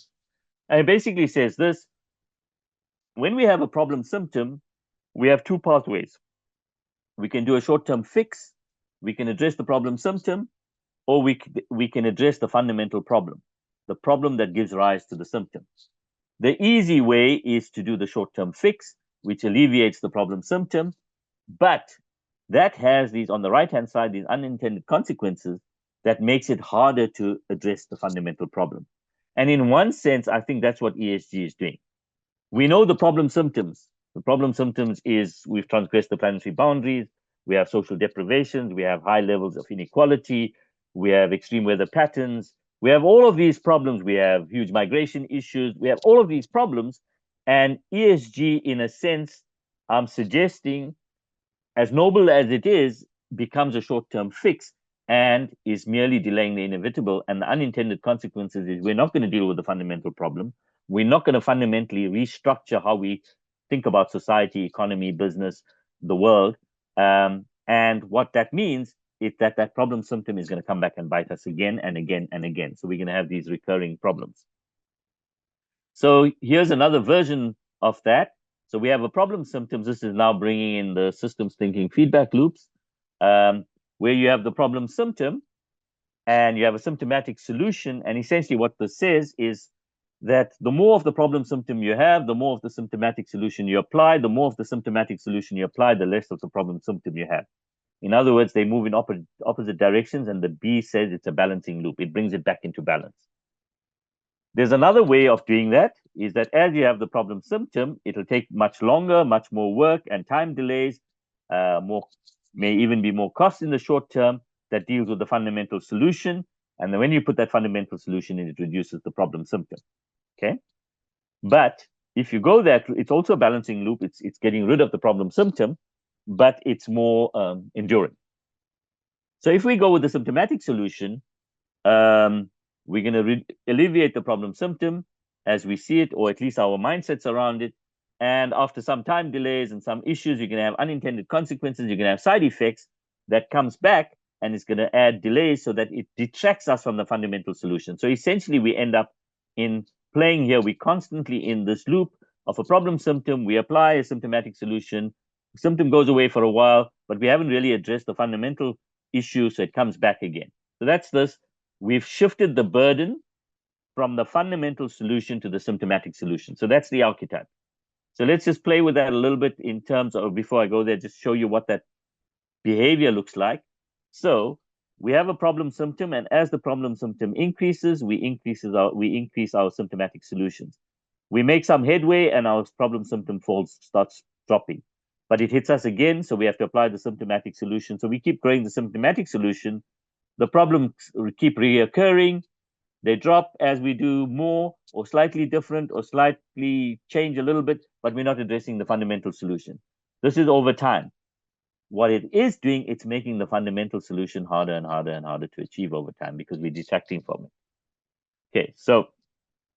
And it basically says this: when we have a problem symptom, we have two pathways. We can do a short-term fix, we can address the problem symptom, or we can address the fundamental problem, the problem that gives rise to the symptom. The easy way is to do the short-term fix, which alleviates the problem symptom, but that has these, on the right-hand side, these unintended consequences that makes it harder to address the fundamental problem. And in one sense, I think that's what ESG is doing. We know the problem symptoms. The problem symptoms is we've transgressed the planetary boundaries, we have social deprivations, we have high levels of inequality, we have extreme weather patterns, we have all of these problems, we have huge migration issues, we have all of these problems. And ESG, in a sense, I'm suggesting, as noble as it is, becomes a short-term fix and is merely delaying the inevitable. And the unintended consequences is we're not going to deal with the fundamental problem. We're not going to fundamentally restructure how we think about society, economy, business, the world. And what that means is that that problem symptom is going to come back and bite us again and again and again. So we're going to have these recurring problems. So here's another version of that. So we have a problem symptoms. This is now bringing in the systems thinking feedback loops, where you have the problem symptom and you have a symptomatic solution. And essentially what this says is that the more of the problem symptom you have, the more of the symptomatic solution you apply, the more of the symptomatic solution you apply, the less of the problem symptom you have. In other words, they move in opposite directions, and the B says it's a balancing loop. It brings it back into balance. There's another way of doing that, is that as you have the problem symptom, it'll take much longer, much more work and time delays, may even be more cost in the short term, that deals with the fundamental solution. And then when you put that fundamental solution in, it reduces the problem symptom. Okay. But if you go there, it's also a balancing loop. It's getting rid of the problem symptom, but it's more enduring. So if we go with the symptomatic solution, we're going to alleviate the problem symptom as we see it, or at least our mindsets around it. And after some time delays and some issues, you're going to have unintended consequences. You're going to have side effects that comes back, and it's going to add delays so that it detracts us from the fundamental solution. So essentially, we end up in playing here. We're constantly in this loop of a problem symptom. We apply a symptomatic solution. The symptom goes away for a while, but we haven't really addressed the fundamental issue, so it comes back again. So that's this. We've shifted the burden from the fundamental solution to the symptomatic solution. So that's the archetype. So let's just play with that a little bit in terms of, before I go there, just show you what that behavior looks like. So we have a problem symptom, and as the problem symptom increases, we increase our symptomatic solutions. We make some headway, and our problem symptom starts dropping, but it hits us again, so we have to apply the symptomatic solution. So we keep growing the symptomatic solution. The problems keep reoccurring. They drop as we do more or slightly different or slightly change a little bit, but we're not addressing the fundamental solution. This is over time. What it is doing, it's making the fundamental solution harder and harder and harder to achieve over time because we're detracting from it. Okay, so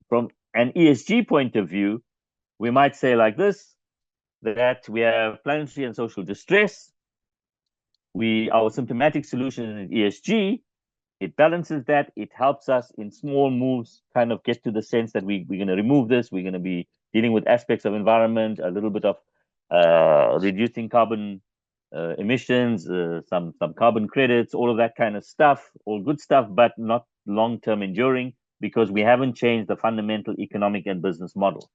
from an ESG point of view, we might say like this, that we have planetary and social distress. Our symptomatic solution is ESG. It balances that. It helps us in small moves kind of get to the sense that we're going to remove this. We're going to be dealing with aspects of environment, a little bit of reducing carbon emissions, some carbon credits, all of that kind of stuff, all good stuff, but not long-term enduring because we haven't changed the fundamental economic and business model.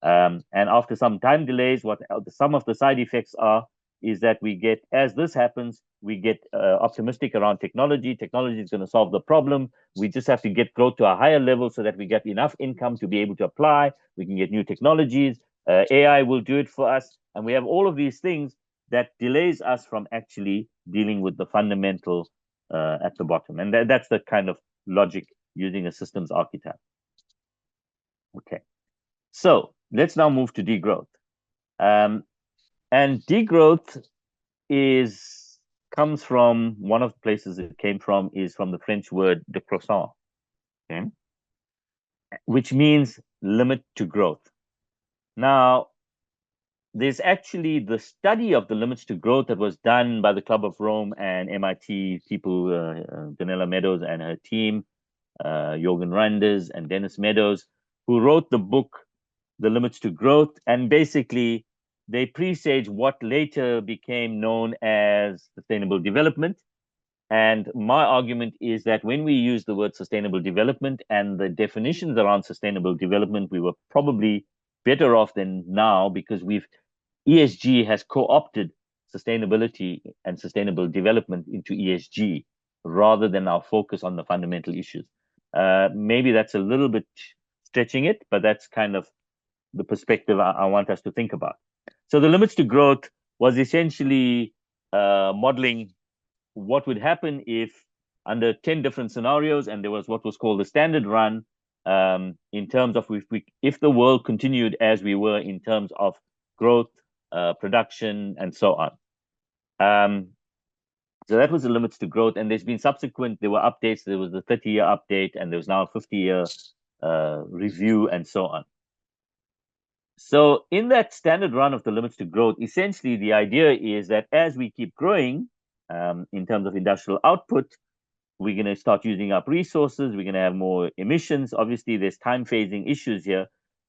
And after some time delays, what some of the side effects are is that we get, as this happens, we get optimistic around technology. Technology is going to solve the problem. We just have to get growth to a higher level so that we get enough income to be able to apply. We can get new technologies. AI will do it for us. And we have all of these things that delays us from actually dealing with the fundamental at the bottom. And that's the kind of logic using a systems archetype. Okay. So let's now move to degrowth. And degrowth comes from, one of the places it came from is from the French word décroissance, okay, which means limit to growth. Now, there's actually the study of the limits to growth that was done by the Club of Rome and MIT people, Donella Meadows and her team, Jorgen Randers and Dennis Meadows, who wrote the book, The Limits to Growth, and basically they presage what later became known as sustainable development. And my argument is that when we use the word sustainable development and the definitions around sustainable development, we were probably better off than now because ESG has co-opted sustainability and sustainable development into ESG rather than our focus on the fundamental issues. Maybe that's a little bit stretching it, but that's kind of the perspective I want us to think about. So the limits to growth was essentially modeling what would happen if under 10 different scenarios, and there was what was called the standard run, in terms of if the world continued as we were in terms of growth, production, and so on. So that was the limits to growth, and there were updates. There was the 30-year update, and there was now a 50-year review, and so on. So in that standard run of the limits to growth, essentially the idea is that as we keep growing in terms of industrial output, we're going to start using up resources. We're going to have more emissions. Obviously, there's time phasing issues here.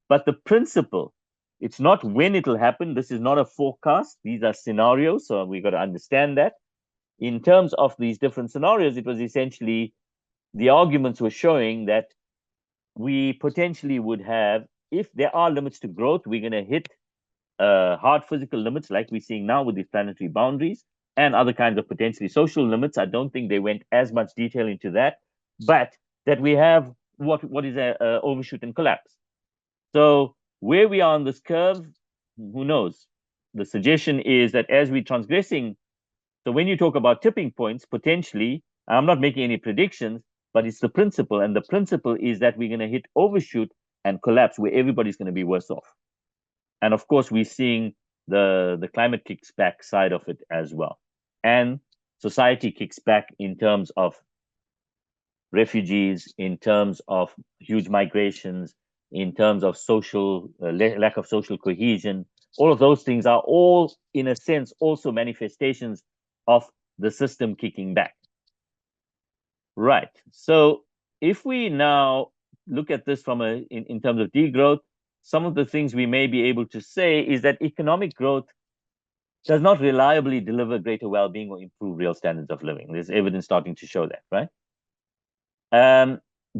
But the principle, it's not when it'll happen. This is not a forecast. These are scenarios. So we got to understand that. In terms of these different scenarios, it was essentially the arguments were showing that we potentially would have, if there are limits to growth, we're going to hit hard physical limits like we're seeing now with these planetary boundaries and other kinds of potentially social limits. I don't think they went as much detail into that, but that we have what is a overshoot and collapse. So where we are on this curve, who knows? The suggestion is that as we're transgressing, so when you talk about tipping points, potentially, I'm not making any predictions, but it's the principle. And the principle is that we're going to hit overshoot and collapse where everybody's going to be worse off. And of course, we're seeing the climate kicks back side of it as well. And society kicks back in terms of refugees, in terms of huge migrations, in terms of social lack of social cohesion. All of those things are all, in a sense, also manifestations of the system kicking back. Right. So if we now look at this from in terms of degrowth, some of the things we may be able to say is that economic growth does not reliably deliver greater well-being or improve real standards of living. There's evidence starting to show that, right?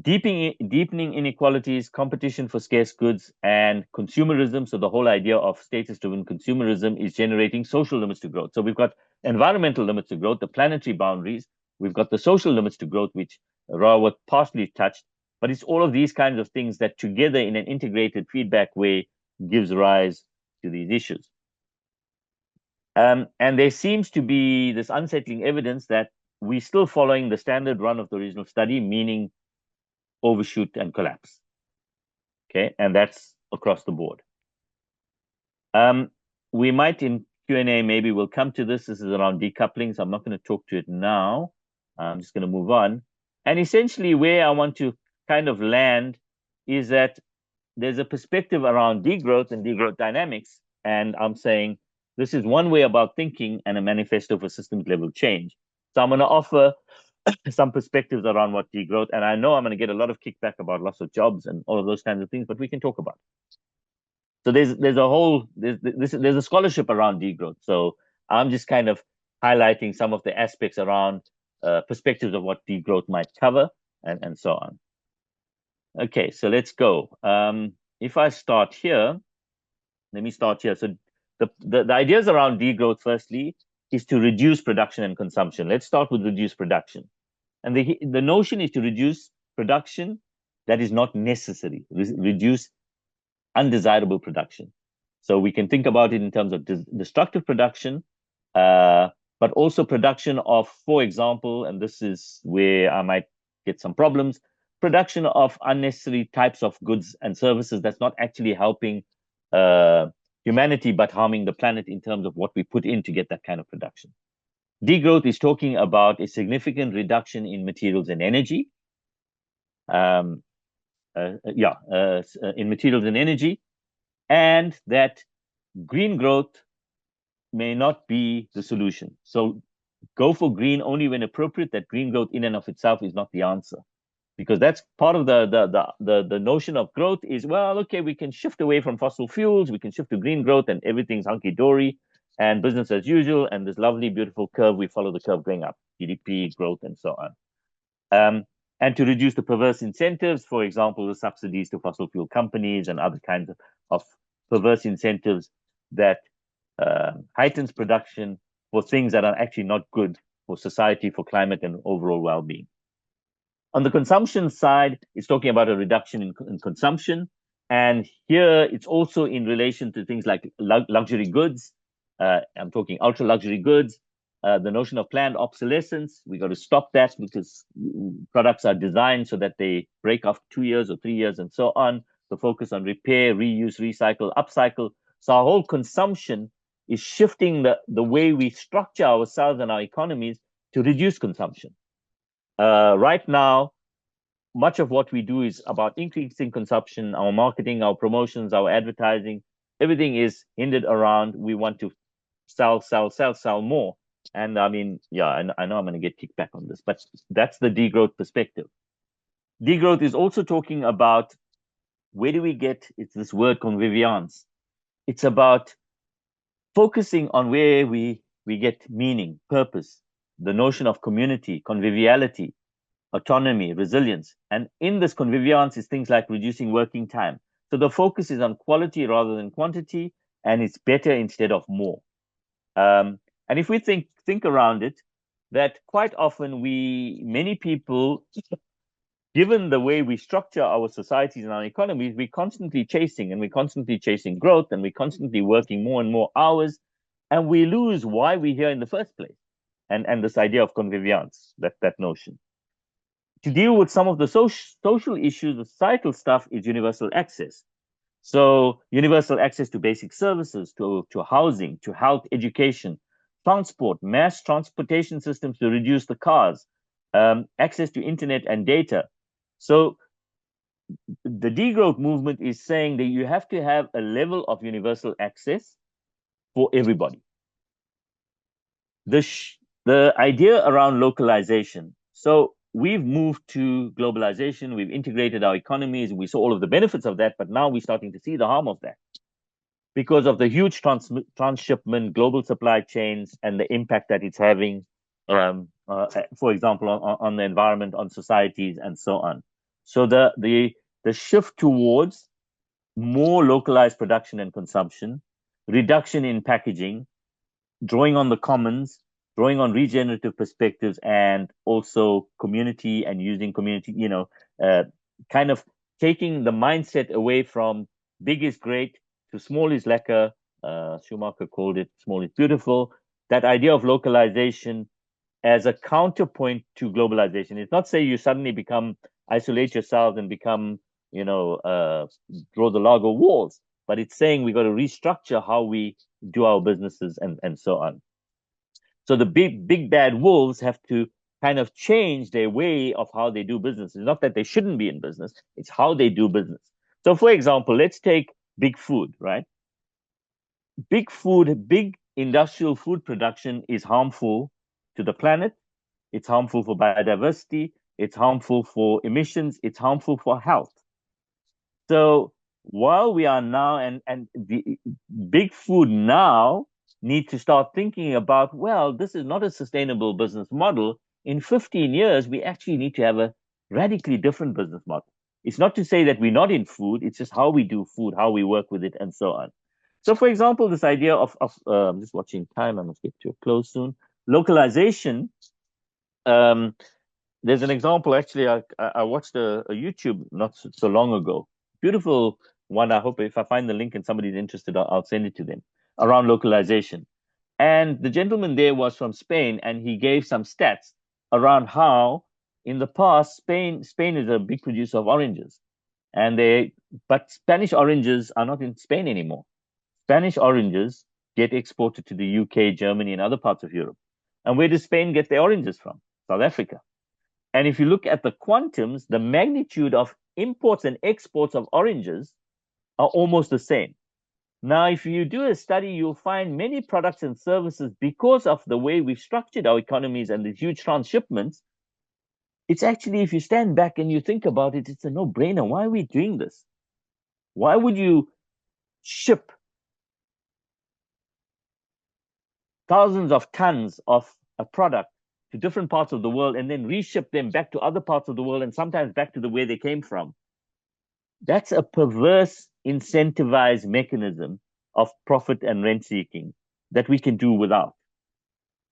Deepening inequalities, competition for scarce goods, and consumerism. So the whole idea of status-driven consumerism is generating social limits to growth. So we've got environmental limits to growth, the planetary boundaries. We've got the social limits to growth, which Rawat partially touched. But it's all of these kinds of things that together in an integrated feedback way gives rise to these issues. And there seems to be this unsettling evidence that we're still following the standard run of the original study, meaning overshoot and collapse. Okay, and that's across the board. We might in Q&A, maybe we'll come to this. This is around decoupling, so I'm not going to talk to it now. I'm just going to move on. And essentially where I want to kind of land is that there's a perspective around degrowth and degrowth dynamics. And I'm saying this is one way about thinking and a manifesto for systems level change. So I'm going to offer some perspectives around what degrowth, and I know I'm going to get a lot of kickback about loss of jobs and all of those kinds of things, but we can talk about it. So there's a scholarship around degrowth. So I'm just kind of highlighting some of the aspects around perspectives of what degrowth might cover and so on. Okay, so let's go. If I start here, let me start here. So the ideas around degrowth, firstly, is to reduce production and consumption. Let's start with reduce production. And the notion is to reduce production that is not necessary, reduce undesirable production. So we can think about it in terms of destructive production, but also production of, for example, and this is where I might get some problems, production of unnecessary types of goods and services that's not actually helping humanity, but harming the planet in terms of what we put in to get that kind of production. Degrowth is talking about a significant reduction in materials and energy. In materials and energy, and that green growth may not be the solution. So go for green only when appropriate. That green growth in and of itself is not the answer, because that's part of the notion of growth is, well, okay, we can shift away from fossil fuels, we can shift to green growth, and everything's hunky-dory and business as usual, and this lovely, beautiful curve, we follow the curve going up, GDP, growth, and so on. And to reduce the perverse incentives, for example, the subsidies to fossil fuel companies and other kinds of perverse incentives that heightens production for things that are actually not good for society, for climate, and overall well-being. On the consumption side, it's talking about a reduction in consumption. And here it's also in relation to things like luxury goods. I'm talking ultra luxury goods. The notion of planned obsolescence, we got to stop that because products are designed so that they break after 2 years or 3 years and so on. The focus on repair, reuse, recycle, upcycle. So our whole consumption is shifting the way we structure ourselves and our economies to reduce consumption. Right now, much of what we do is about increasing consumption, our marketing, our promotions, our advertising, everything is hindered around, we want to sell more. And I mean, yeah, I know I'm going to get kicked back on this, but that's the degrowth perspective. Degrowth is also talking about where do we get, it's this word convivience. It's about focusing on where we get meaning, purpose, the notion of community, conviviality, autonomy, resilience. And in this convivience is things like reducing working time. So the focus is on quality rather than quantity, and it's better instead of more. And if we think around it, that quite often many people, given the way we structure our societies and our economies, we're constantly chasing growth, and we're constantly working more and more hours, and we lose why we're here in the first place. And this idea of convivience, that notion. To deal with some of the social issues, the societal stuff is universal access. So universal access to basic services, to housing, to health, education, transport, mass transportation systems to reduce the cars, access to internet and data. So the degrowth movement is saying that you have to have a level of universal access for everybody. The idea around localization. So we've moved to globalization, we've integrated our economies, we saw all of the benefits of that, but now we're starting to see the harm of that because of the huge transshipment, global supply chains, and the impact that it's having, for example, on the environment, on societies, and so on. So the shift towards more localized production and consumption, reduction in packaging, drawing on the commons, drawing on regenerative perspectives, and also community and using community, kind of taking the mindset away from big is great to small is lekker. Schumacher called it small is beautiful. That idea of localization as a counterpoint to globalization. It's not say you suddenly isolate yourselves and become, draw the Lego walls, but it's saying we got to restructure how we do our businesses and so on. So the big bad wolves have to kind of change their way of how they do business. It's not that they shouldn't be in business, it's how they do business. So for example, let's take big food, right? Big industrial food production is harmful to the planet. It's harmful for biodiversity. It's harmful for emissions. It's harmful for health. So while we are now, and the big food now need to start thinking about, well, this is not a sustainable business model. In 15 years, we actually need to have a radically different business model. It's not to say that we're not in food. It's just how we do food, how we work with it, and so on. So, for example, this idea of I'm just watching time. I must get to a close soon. Localization. There's an example. Actually, I watched a YouTube not so long ago. Beautiful one. I hope if I find the link and somebody's interested, I'll send it to them around localization. And the gentleman there was from Spain, and he gave some stats around how in the past Spain is a big producer of oranges, but Spanish oranges are not in Spain anymore. Spanish oranges get exported to the UK, Germany, and other parts of Europe. And where does Spain get their oranges from? South Africa. And if you look at the quantums, the magnitude of imports and exports of oranges are almost the same. Now, if you do a study, you'll find many products and services, because of the way we've structured our economies and the huge transshipments, it's actually, if you stand back and you think about it, it's a no-brainer. Why are we doing this? Why would you ship thousands of tons of a product to different parts of the world and then reship them back to other parts of the world and sometimes back to the way they came from? That's a perverse incentivized mechanism of profit and rent seeking that we can do without.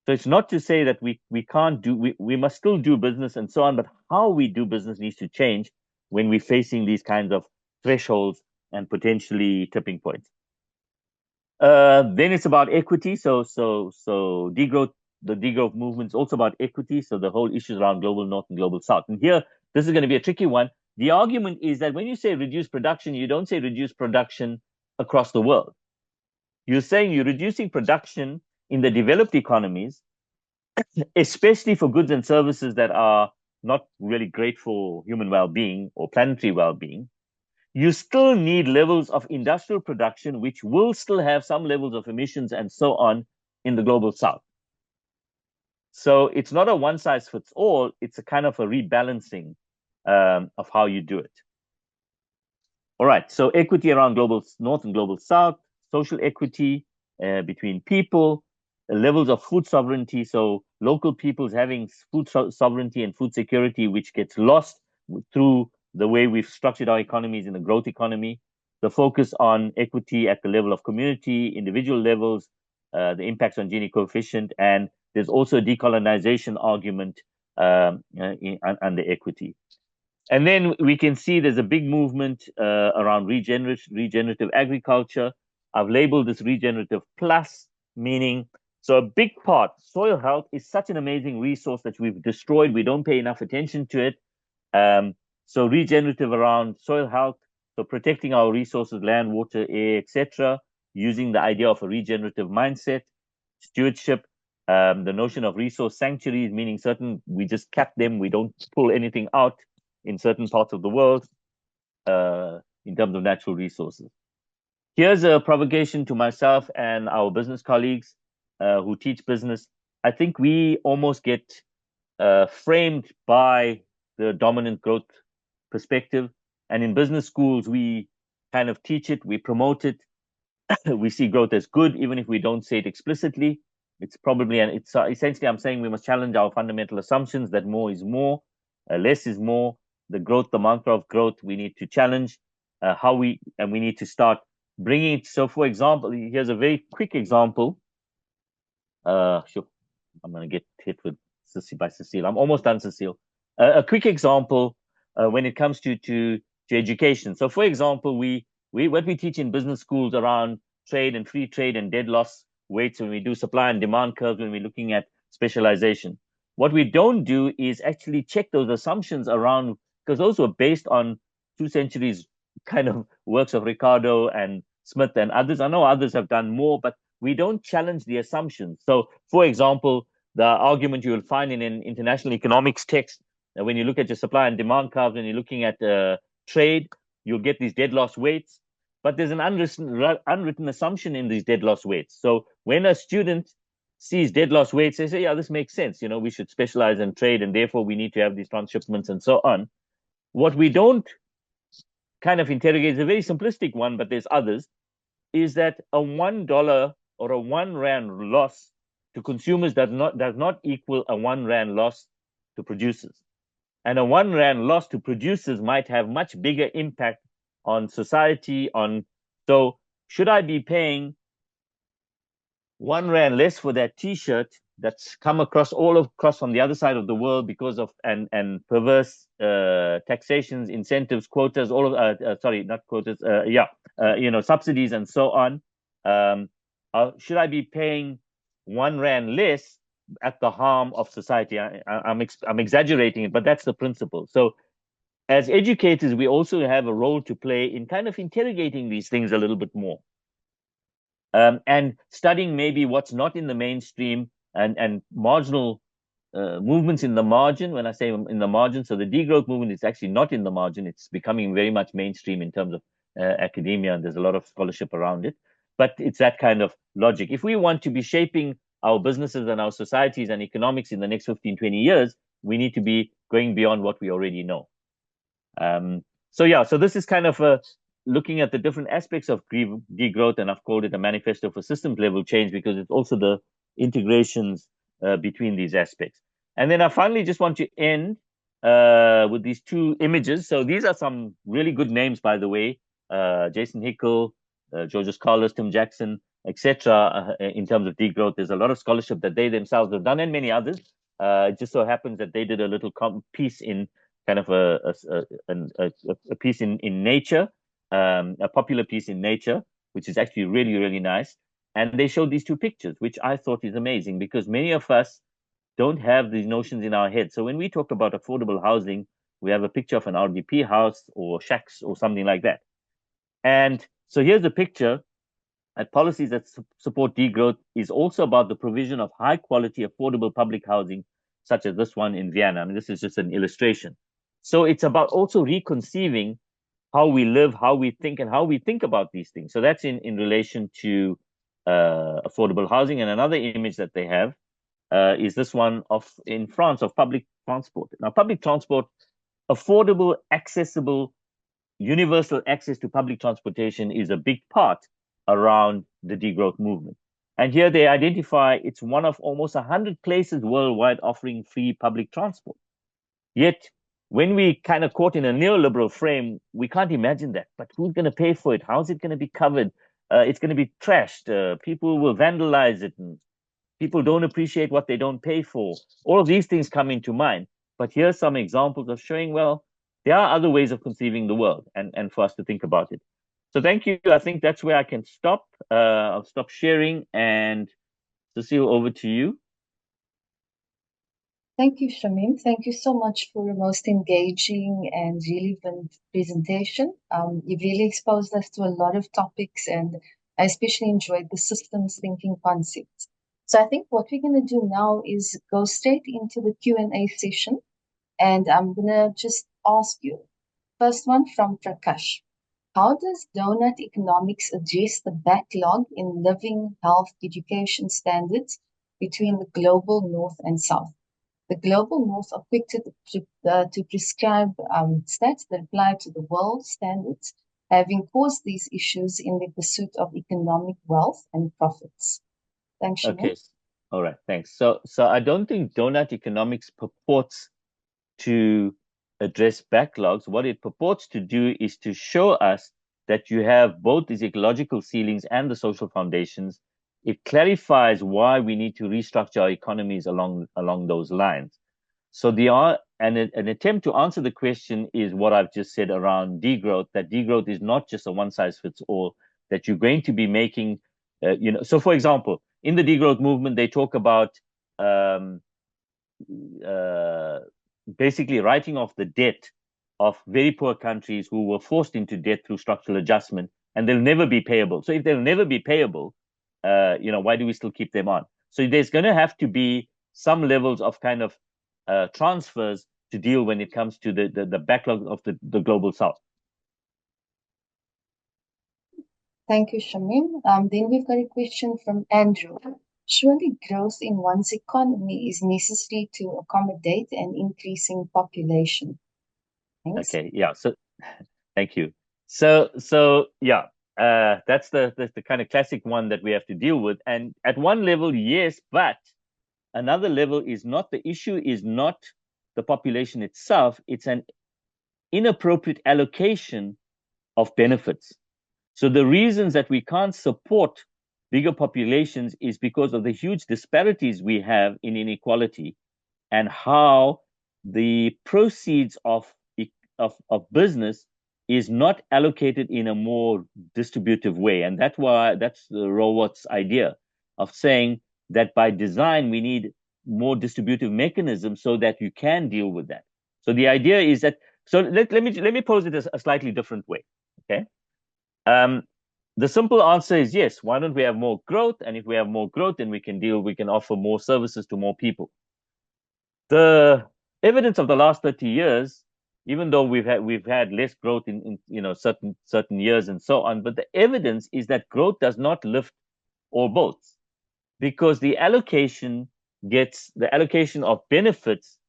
So it's not to say that we can't do, we must still do business and so on, but how we do business needs to change when we're facing these kinds of thresholds and potentially tipping points. Then it's about equity. So degrowth, the degrowth movement is also about equity. So the whole issue around global north and global south. And here, this is going to be a tricky one. The argument is that when you say reduce production, you don't say reduce production across the world. You're saying you're reducing production in the developed economies, especially for goods and services that are not really great for human well-being or planetary well-being. You still need levels of industrial production, which will still have some levels of emissions and so on in the global south. So it's not a one size fits all, it's a kind of a rebalancing of how you do it. All right, so equity around global north and global south, social equity between people, levels of food sovereignty, so local peoples having food sovereignty and food security, which gets lost through the way we've structured our economies in a growth economy, the focus on equity at the level of community, individual levels, the impacts on Gini coefficient, and there's also a decolonization argument under equity. And then we can see there's a big movement around regenerative agriculture. I've labeled this regenerative plus, meaning, so a big part, soil health is such an amazing resource that we've destroyed. We don't pay enough attention to it. So regenerative around soil health, so protecting our resources, land, water, air, etc., using the idea of a regenerative mindset, stewardship, the notion of resource sanctuaries, meaning we just cap them, we don't pull anything out in certain parts of the world. in terms of natural resources. Here's a provocation to myself and our business colleagues who teach business. I think we almost get framed by the dominant growth perspective. And in business schools, we kind of teach it, we promote it. We see growth as good, even if we don't say it explicitly. It's probably, and it's essentially, I'm saying we must challenge our fundamental assumptions that more is more, less is more. The growth, the mantra of growth, we need to challenge we need to start bringing it. So, for example, here's a very quick example. Sure, I'm going to get hit with Cecile. I'm almost done, Cecile. A quick example when it comes to education. So, for example, what we teach in business schools around trade and free trade and dead loss weights, when we do supply and demand curves, when we're looking at specialization. What we don't do is actually check those assumptions around, because those were based on 2 centuries kind of works of Ricardo and Smith and others. I know others have done more, but we don't challenge the assumptions. So, for example, the argument you will find in an international economics text, when you look at your supply and demand curves, when you're looking at trade, you'll get these dead loss weights. But there's an unwritten assumption in these dead loss weights. So when a student sees dead loss weights, they say, yeah, this makes sense. You know, we should specialize in trade, and therefore we need to have these transshipments and so on. What we don't kind of interrogate is a very simplistic one, but there's others, is that a $1 or a R1 loss to consumers does not equal a R1 loss to producers. And a R1 loss to producers might have much bigger impact on society. So should I be paying R1 less for that T-shirt that's come across from the other side of the world because of and perverse taxations, incentives, quotas, all of sorry, not quotas, subsidies and so on. Should I be paying R1 less at the harm of society? I'm exaggerating it, but that's the principle. So as educators, we also have a role to play in kind of interrogating these things a little bit more. And studying maybe what's not in the mainstream and marginal movements in the margin. When I say in the margin, so the degrowth movement is actually not in the margin. It's becoming very much mainstream in terms of academia, and there's a lot of scholarship around it. But it's that kind of logic. If we want to be shaping our businesses and our societies and economics in the next 15, 20 years, we need to be going beyond what we already know. So this is kind of looking at the different aspects of degrowth, and I've called it a manifesto for systems level change because it's also the integrations between these aspects. And then I finally just want to end with these 2 images. So these are some really good names, by the way. Jason Hickel, Georges Carlos, Tim Jackson, etc. In terms of degrowth, there's a lot of scholarship that they themselves have done, and many others. It just so happens that they did a little piece in kind of a piece in Nature, a popular piece in Nature, which is actually really, really nice. And they showed these 2 pictures, which I thought is amazing because many of us don't have these notions in our head. So when we talk about affordable housing, we have a picture of an RDP house or shacks or something like that. And so here's a picture at policies that support degrowth is also about the provision of high quality, affordable public housing, such as this one in Vienna. I mean, this is just an illustration. So it's about also reconceiving how we live, how we think, and how we think about these things. So that's in relation to affordable housing. And another image that they have is this one in France of public transport. Now, public transport, affordable, accessible, universal access to public transportation is a big part around the degrowth movement. And here they identify it's one of almost 100 places worldwide offering free public transport. Yet, when we kind of caught in a neoliberal frame, we can't imagine that. But who's going to pay for it? How's it going to be covered? It's going to be trashed. People will vandalize it. And people don't appreciate what they don't pay for. All of these things come into mind. But here's some examples of showing, well, there are other ways of conceiving the world and for us to think about it. So thank you. I think that's where I can stop. I'll stop sharing. And Cecile, over to you. Thank you, Shamim. Thank you so much for your most engaging and relevant presentation. You've really exposed us to a lot of topics, and I especially enjoyed the systems thinking concept. So I think what we're going to do now is go straight into the Q&A session, and I'm going to just ask you, First one from Prakash. How does donut economics address the backlog in living, health, education standards between the global north and south? The global north are quick to prescribe stats that apply to the world standards, having caused these issues in the pursuit of economic wealth and profits. Thanks, Shamim. Okay. All right. Thanks. So I don't think donut economics purports to address backlogs. What it purports to do is to show us that you have both these ecological ceilings and the social foundations. It clarifies why we need to restructure our economies along those lines. So an attempt to answer the question is what I've just said around degrowth, that degrowth is not just a one size fits all, that you're going to be making, so for example, in the degrowth movement, they talk about basically writing off the debt of very poor countries who were forced into debt through structural adjustment, and they'll never be payable. So if they'll never be payable, why do we still keep them on? So there's going to have to be some levels of kind of transfers to deal when it comes to the backlog of the global south. Thank you, Shamim. Then we've got a question from Andrew. Surely growth in one's economy is necessary to accommodate an increasing population. Thanks. Okay, yeah. So thank you. So yeah, that's the kind of classic one that we have to deal with. And at one level, yes, but another level is not. The issue is not the population itself, it's an inappropriate allocation of benefits. So the reasons that we can't support bigger populations is because of the huge disparities we have in inequality and how the proceeds of business is not allocated in a more distributive way. And that's the Rowart's idea of saying that by design, we need more distributive mechanisms so that you can deal with that. So the idea is that, so let me pose it as a slightly different way, okay? The simple answer is yes. Why don't we have more growth? And if we have more growth, then we can offer more services to more people. The evidence of the last 30 years, even though we've had less growth in certain years and so on, but the evidence is that growth does not lift all boats, because the allocation of benefits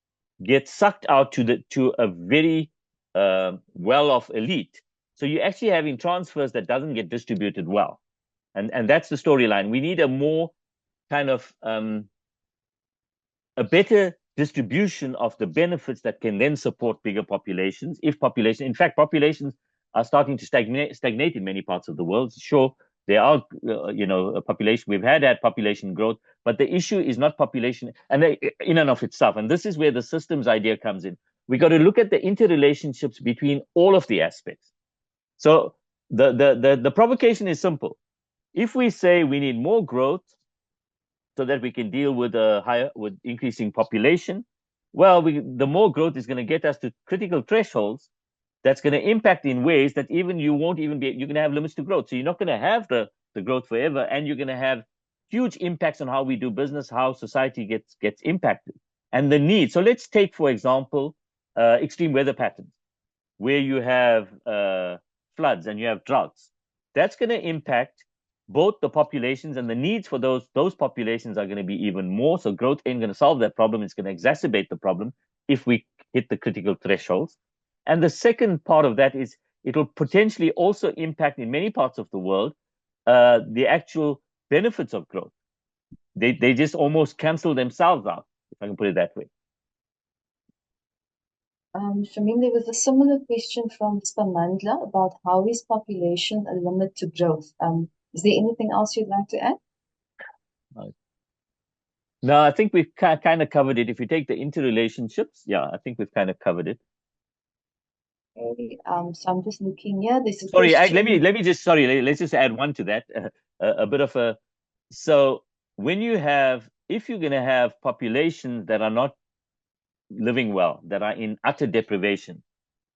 gets sucked out to a very well-off elite. So you're actually having transfers that doesn't get distributed well. And that's the storyline. We need a more kind of a better distribution of the benefits that can then support bigger populations. In fact, populations are starting to stagnate in many parts of the world. Sure, there are, a population, we've had population growth, but the issue is not population in and of itself. And this is where the systems idea comes in. We got to look at the interrelationships between all of the aspects. So the provocation is simple. If we say we need more growth so that we can deal with increasing population, well, the more growth is going to get us to critical thresholds that's going to impact in ways that even you're going to have limits to growth. So you're not going to have the growth forever, and you're going to have huge impacts on how we do business, how society gets impacted, and the need. So let's take, for example, extreme weather patterns, where you have floods and you have droughts. That's going to impact both the populations, and the needs for those populations are going to be even more. So growth ain't going to solve that problem. It's going to exacerbate the problem if we hit the critical thresholds. And the second part of that is it will potentially also impact in many parts of the world the actual benefits of growth. They just almost cancel themselves out, if I can put it that way. Shamim, there was a similar question from Spamandla about how is population a limit to growth? Is there anything else you'd like to add? No, I think we've kind of covered it. If you take the interrelationships, yeah, I think we've kind of covered it. Okay, so I'm just looking here. This is let's just add one to that. A bit of a, so if you're going to have populations that are not living well, that are in utter deprivation,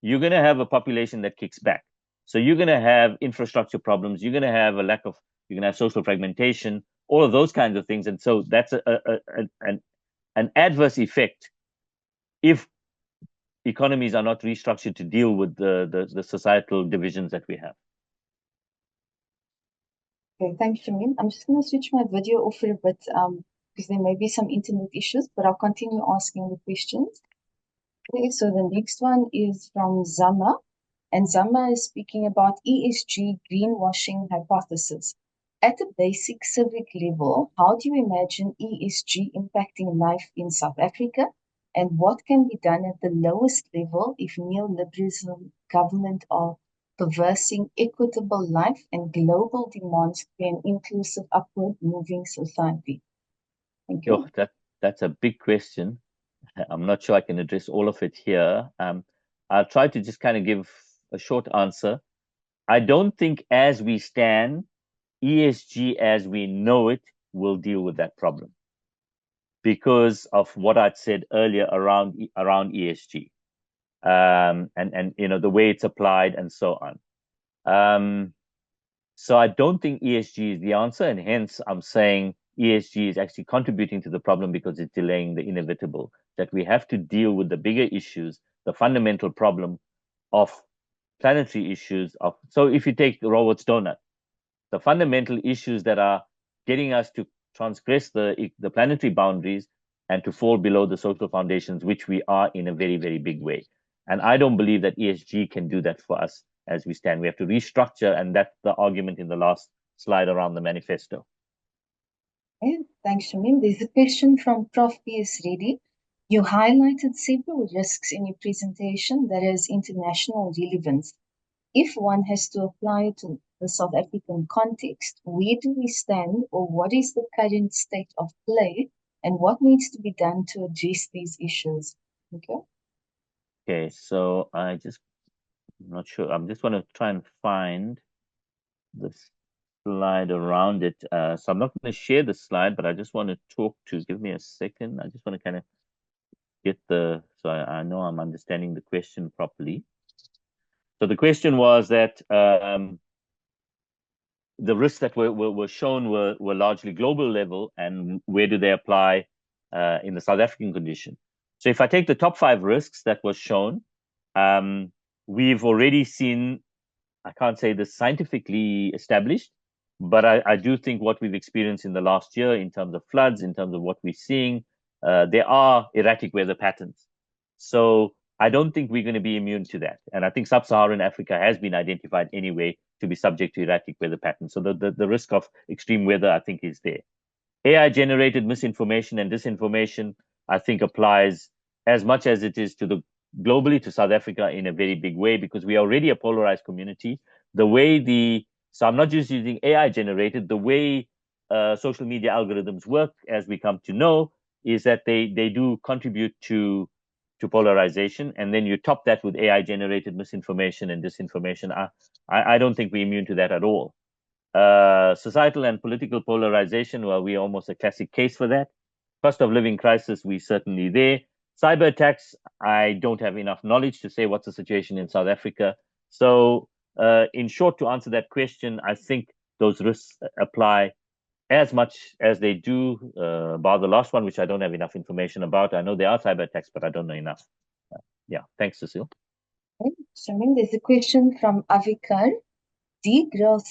you're going to have a population that kicks back. So you're going to have infrastructure problems. You're going to have you're going to have social fragmentation, all of those kinds of things. And so that's an adverse effect if economies are not restructured to deal with the societal divisions that we have. Okay, thanks, Shamim. I'm just going to switch my video off for a bit because there may be some internet issues, but I'll continue asking the questions. Okay, so the next one is from Zama, and Zama is speaking about ESG greenwashing hypothesis. At a basic civic level, how do you imagine ESG impacting life in South Africa? And what can be done at the lowest level if neoliberalism government are perversing equitable life and global demands for an inclusive, upward moving society? Thank you. That's a big question. I'm not sure I can address all of it here. I'll try to just kind of give a short answer. I don't think as we stand, ESG as we know it will deal with that problem because of what I'd said earlier around ESG and the way it's applied and so on. So I don't think ESG is the answer, and hence I'm saying ESG is actually contributing to the problem because it's delaying the inevitable, that we have to deal with the bigger issues, the fundamental problem of planetary issues. So if you take the Robert's donut, the fundamental issues that are getting us to transgress the planetary boundaries and to fall below the social foundations, which we are in a very, very big way. And I don't believe that ESG can do that for us as we stand. We have to restructure, and that's the argument in the last slide around the manifesto. Okay, thanks, Shamim. There's a question from Prof. P.S. Reddy. You highlighted several risks in your presentation that has international relevance. If one has to apply it to the South African context, where do we stand, or what is the current state of play, and what needs to be done to address these issues? Okay, so I'm not sure. I'm just going to try and find the slide around it. So I'm not going to share the slide, but I just want to give me a second. I just want to kind of get so I know I'm understanding the question properly. So the question was that the risks that were shown were largely global level, and where do they apply in the South African condition? So if I take the top 5 risks that were shown, we've already seen, I can't say this scientifically established, but I do think what we've experienced in the last year in terms of floods, in terms of what we're seeing, there are erratic weather patterns. So I don't think we're going to be immune to that. And I think sub-Saharan Africa has been identified anyway to be subject to erratic weather patterns. So the risk of extreme weather, I think, is there. AI-generated misinformation and disinformation, I think, applies as much as it is to globally to South Africa in a very big way, because we are already a polarized community. So I'm not just using AI-generated, the way social media algorithms work, as we come to know, is that they do contribute to polarization, and then you top that with AI-generated misinformation and disinformation. I don't think we're immune to that at all. Societal and political polarization, well, we're almost a classic case for that. Cost of living crisis, we're certainly there. Cyber attacks, I don't have enough knowledge to say what's the situation in South Africa. So in short, to answer that question, I think those risks apply as much as they do, bar the last one, which I don't have enough information about. I know there are cyber attacks, but I don't know enough. Yeah, thanks, Cecile. Okay, Shamim, there's a question from Avikar. Degrowth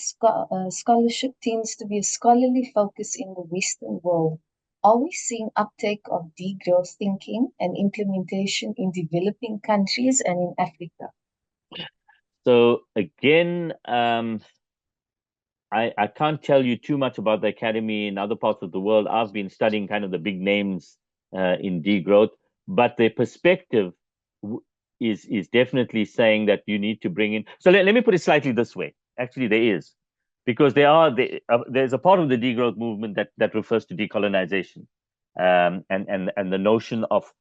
scholarship tends to be a scholarly focus in the Western world. Are we seeing uptake of degrowth thinking and implementation in developing countries and in Africa? So again, I can't tell you too much about the academy in other parts of the world. I've been studying kind of the big names in degrowth, but the perspective is definitely saying that you need to bring in. So let me put it slightly this way. Actually, there is, because there's a part of the degrowth movement that refers to decolonization, and the notion of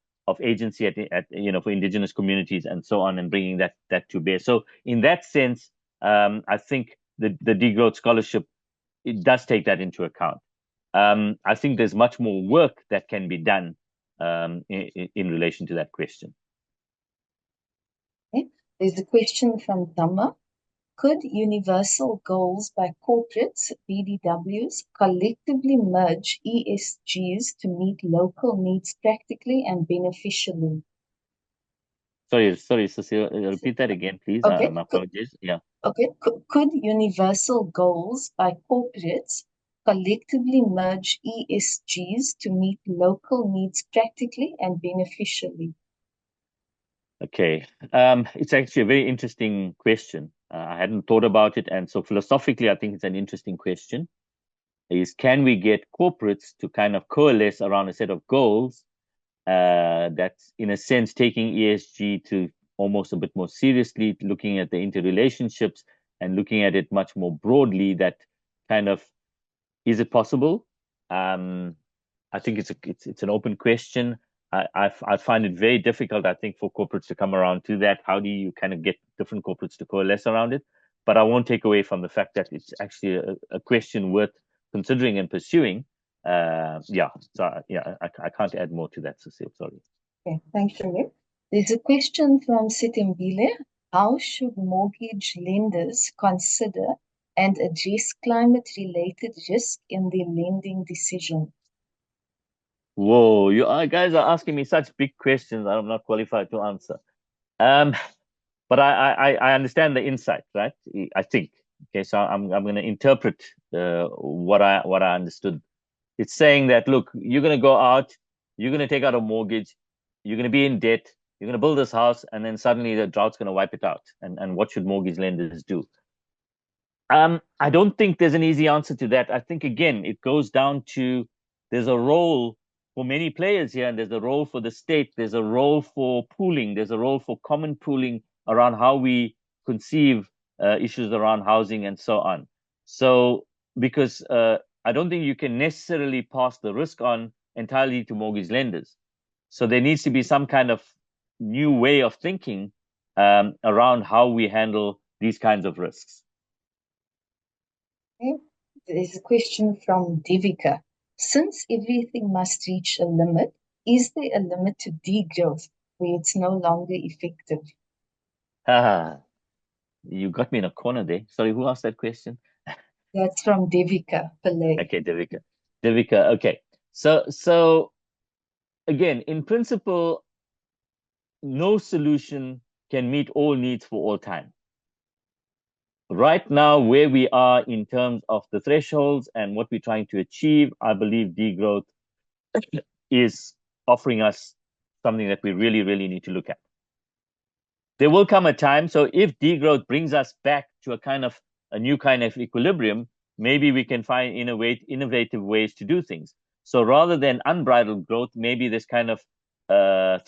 agency at for indigenous communities and so on, and bringing that to bear. So in that sense, I think the degrowth scholarship, it does take that into account. I think there's much more work that can be done in relation to that question. Okay. There's a question from Dhamma. Could universal goals by corporates, BDWs, collectively merge ESGs to meet local needs practically and beneficially? Sorry, Cecile, repeat that again, please. Okay, My apologies. Yeah. okay. Could universal goals by corporates collectively merge ESGs to meet local needs practically and beneficially? Okay. It's actually a very interesting question. I hadn't thought about it, and so philosophically, I think it's an interesting question. Is can we get corporates to kind of coalesce around a set of goals that's in a sense taking ESG to almost a bit more seriously, looking at the interrelationships and looking at it much more broadly. That kind of is it possible? I think it's an open question. I find it very difficult, I think, for corporates to come around to that. How do you kind of get different corporates to coalesce around it? But I won't take away from the fact that it's actually a question worth considering and pursuing. Yeah, so yeah, I can't add more to that, Cecile. Sorry. Okay, thank you. There's a question from Sitimbile. How should mortgage lenders consider and address climate-related risk in their lending decision? Whoa, guys are asking me such big questions I'm not qualified to answer. Um, but I understand the insight, right? I think. Okay, so I'm going to interpret what I understood. It's saying that look, you're going to go out, you're going to take out a mortgage, you're going to be in debt, you're going to build this house, and then suddenly the drought's going to wipe it out. And what should mortgage lenders do? I don't think there's an easy answer to that. I think again, it goes down to there's a role for many players here, and there's a role for the state, there's a role for pooling, there's a role for common pooling around how we conceive issues around housing and so on. So, because I don't think you can necessarily pass the risk on entirely to mortgage lenders. So there needs to be some kind of new way of thinking around how we handle these kinds of risks. Okay. There's a question from Devika. Since everything must reach a limit, is there a limit to degrowth where it's no longer effective? Ah, you got me in a corner there. Sorry, who asked that question? That's from Devika Pillay. Okay, Devika. Devika, okay. So again, in principle, no solution can meet all needs for all time. Right now, where we are in terms of the thresholds and what we're trying to achieve, I believe degrowth is offering us something that we really, really need to look at. There will come a time, so if degrowth brings us back to a new kind of equilibrium, maybe we can find innovative ways to do things. So rather than unbridled growth, maybe this kind of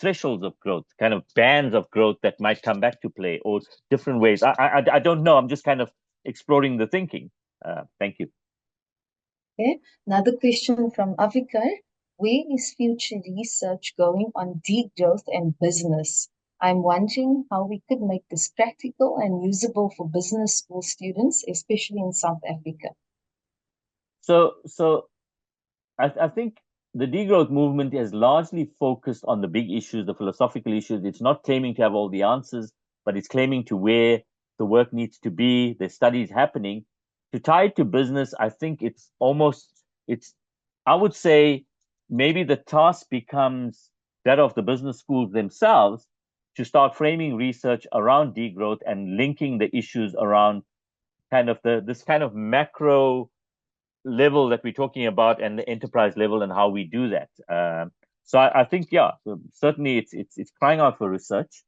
thresholds of growth, kind of bands of growth that might come back to play, or different ways. I don't know. I'm just kind of exploring the thinking. Thank you. Okay. Another question from Avikar. Where is future research going on degrowth and business? I'm wondering how we could make this practical and usable for business school students, especially in South Africa. So I think the degrowth movement is largely focused on the big issues, the philosophical issues. It's not claiming to have all the answers, but it's claiming to where the work needs to be, the studies happening. To tie it to business, I think I would say maybe the task becomes that of the business schools themselves to start framing research around degrowth and linking the issues around kind of this kind of macro level that we're talking about and the enterprise level and how we do that. So I think, yeah, certainly it's crying out for research.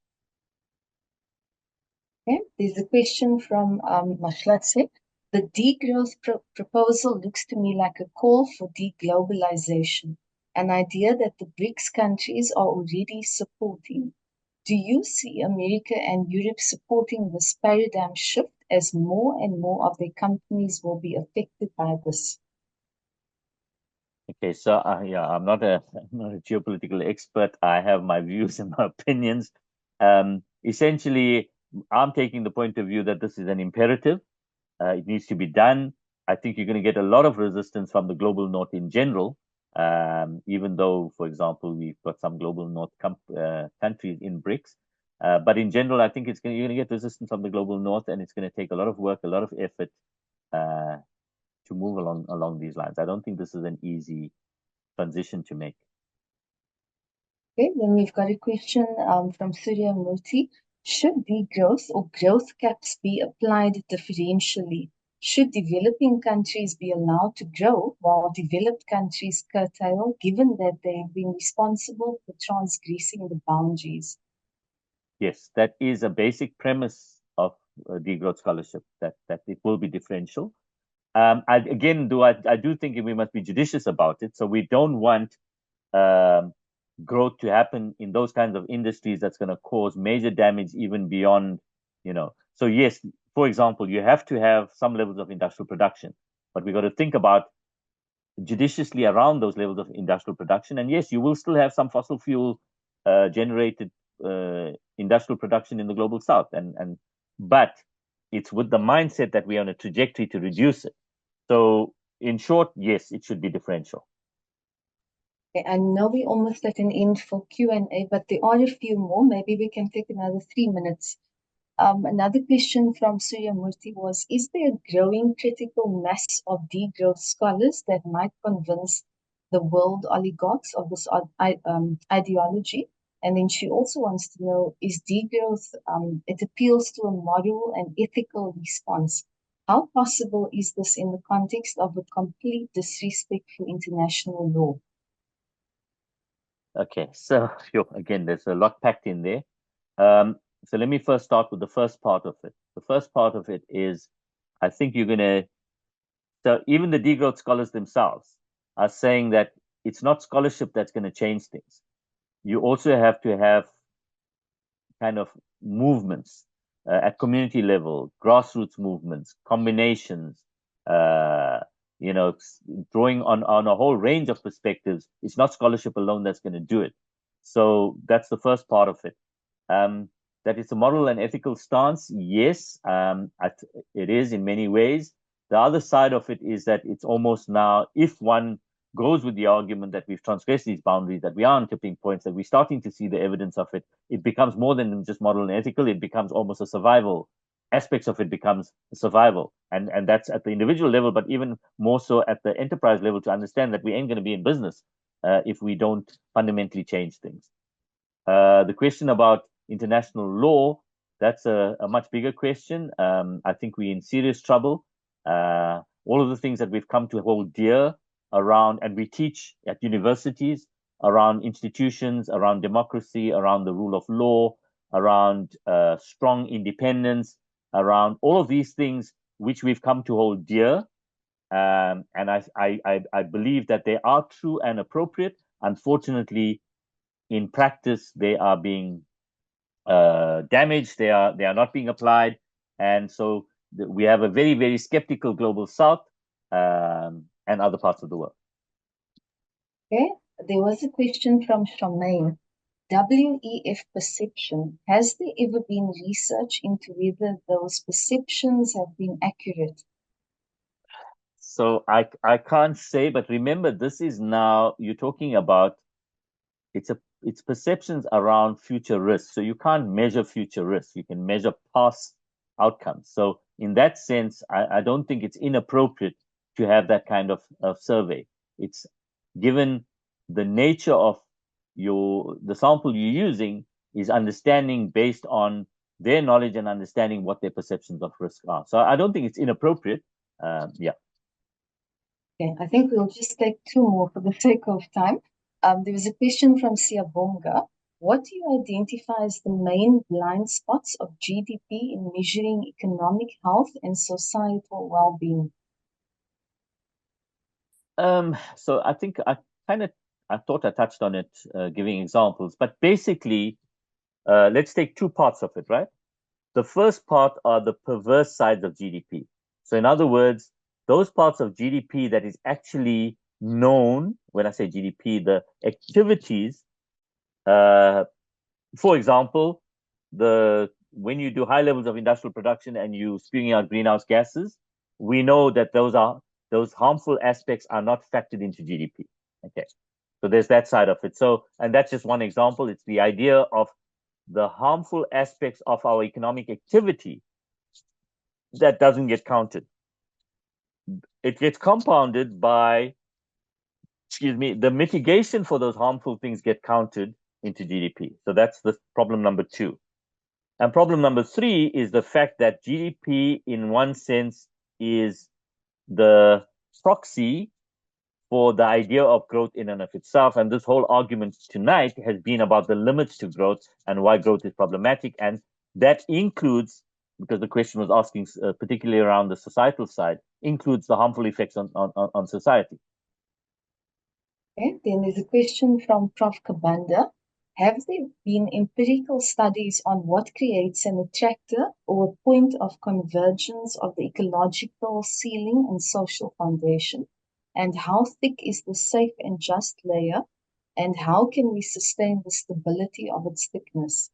Okay. There's a question from Mahlatse. The degrowth proposal looks to me like a call for deglobalization, an idea that the BRICS countries are already supporting. Do you see America and Europe supporting this paradigm shift as more and more of their companies will be affected by this? Okay, so yeah, I'm not a geopolitical expert. I have my views and my opinions. Essentially, I'm taking the point of view that this is an imperative. It needs to be done. I think you're going to get a lot of resistance from the global north in general, even though, for example, we've got some global north countries in BRICS. But in general, I think you're going to get resistance from the global north, and it's going to take a lot of work, a lot of effort to move along these lines. I don't think this is an easy transition to make. Okay, then we've got a question from Surya Murthy. Should degrowth or growth caps be applied differentially? Should developing countries be allowed to grow while developed countries curtail, given that they've been responsible for transgressing the boundaries? Yes, that is a basic premise of degrowth scholarship, that it will be differential. I do think we must be judicious about it. So we don't want growth to happen in those kinds of industries that's going to cause major damage even beyond, So yes, for example, you have to have some levels of industrial production, but we got to think about judiciously around those levels of industrial production. And yes, you will still have some fossil fuel generated industrial production in the global south, but it's with the mindset that we are on a trajectory to reduce it. So in short, yes, it should be differential. Okay, I know we're almost at an end for Q&A, but there are a few more. Maybe we can take another 3 minutes. Another question from Surya Murthy was, is there a growing critical mass of degrowth scholars that might convince the world oligarchs of this ideology? And then she also wants to know, is degrowth, it appeals to a moral and ethical response. How possible is this in the context of a complete disrespect for international law? Okay, so again, there's a lot packed in there. So let me first start with the first part of it. The first part of it is, I think so even the degrowth scholars themselves are saying that it's not scholarship that's going to change things. You also have to have kind of movements at community level, grassroots movements, combinations, drawing on a whole range of perspectives. It's not scholarship alone that's going to do it. So that's the first part of it. That it's a moral and ethical stance, yes, it is in many ways. The other side of it is that it's almost now, if one goes with the argument that we've transgressed these boundaries, that we are on tipping points, that we're starting to see the evidence of it, it becomes more than just moral and ethical. It becomes almost a survival. Aspects of it becomes survival. And that's at the individual level, but even more so at the enterprise level, to understand that we ain't going to be in business if we don't fundamentally change things. The question about international law, that's a much bigger question. I think we're in serious trouble. All of the things that we've come to hold dear around, and we teach at universities around institutions, around democracy, around the rule of law, around strong independence, around all of these things which we've come to hold dear. And I believe that they are true and appropriate. Unfortunately, in practice, they are being damaged. They are not being applied, and so we have a very, very skeptical global south and other parts of the world. Okay, there was a question from Shamaine. WEF perception. Has there ever been research into whether those perceptions have been accurate? So I can't say, but remember, this is now, you're talking about, it's perceptions around future risks. So you can't measure future risks. You can measure past outcomes. So in that sense, I don't think it's inappropriate to have that kind of survey. It's given the nature of the sample you're using is understanding based on their knowledge and understanding what their perceptions of risk are. So I don't think it's inappropriate. Yeah. Okay, I think we'll just take 2 more for the sake of time. There was a question from Siyabonga. What do you identify as the main blind spots of GDP in measuring economic health and societal well-being? So I think I thought I touched on it, giving examples, but basically, let's take 2 parts of it, right? The first part are the perverse sides of GDP. So in other words, those parts of GDP that is actually known, when I say GDP, the activities, for example, when you do high levels of industrial production and you spewing out greenhouse gases, we know that those harmful aspects are not factored into GDP. Okay, so there's that side of it. So, and that's just one example. It's the idea of the harmful aspects of our economic activity that doesn't get counted. It gets compounded by, the mitigation for those harmful things get counted into GDP. So that's the problem number 2. And problem number 3 is the fact that GDP, in one sense, is the proxy for the idea of growth in and of itself. And this whole argument tonight has been about the limits to growth and why growth is problematic. And that includes, because the question was asking particularly around the societal side, includes the harmful effects on society. Okay, then there's a question from Prof. Kabanda. Have there been empirical studies on what creates an attractor or a point of convergence of the ecological ceiling and social foundation? And how thick is the safe and just layer? And how can we sustain the stability of its thickness?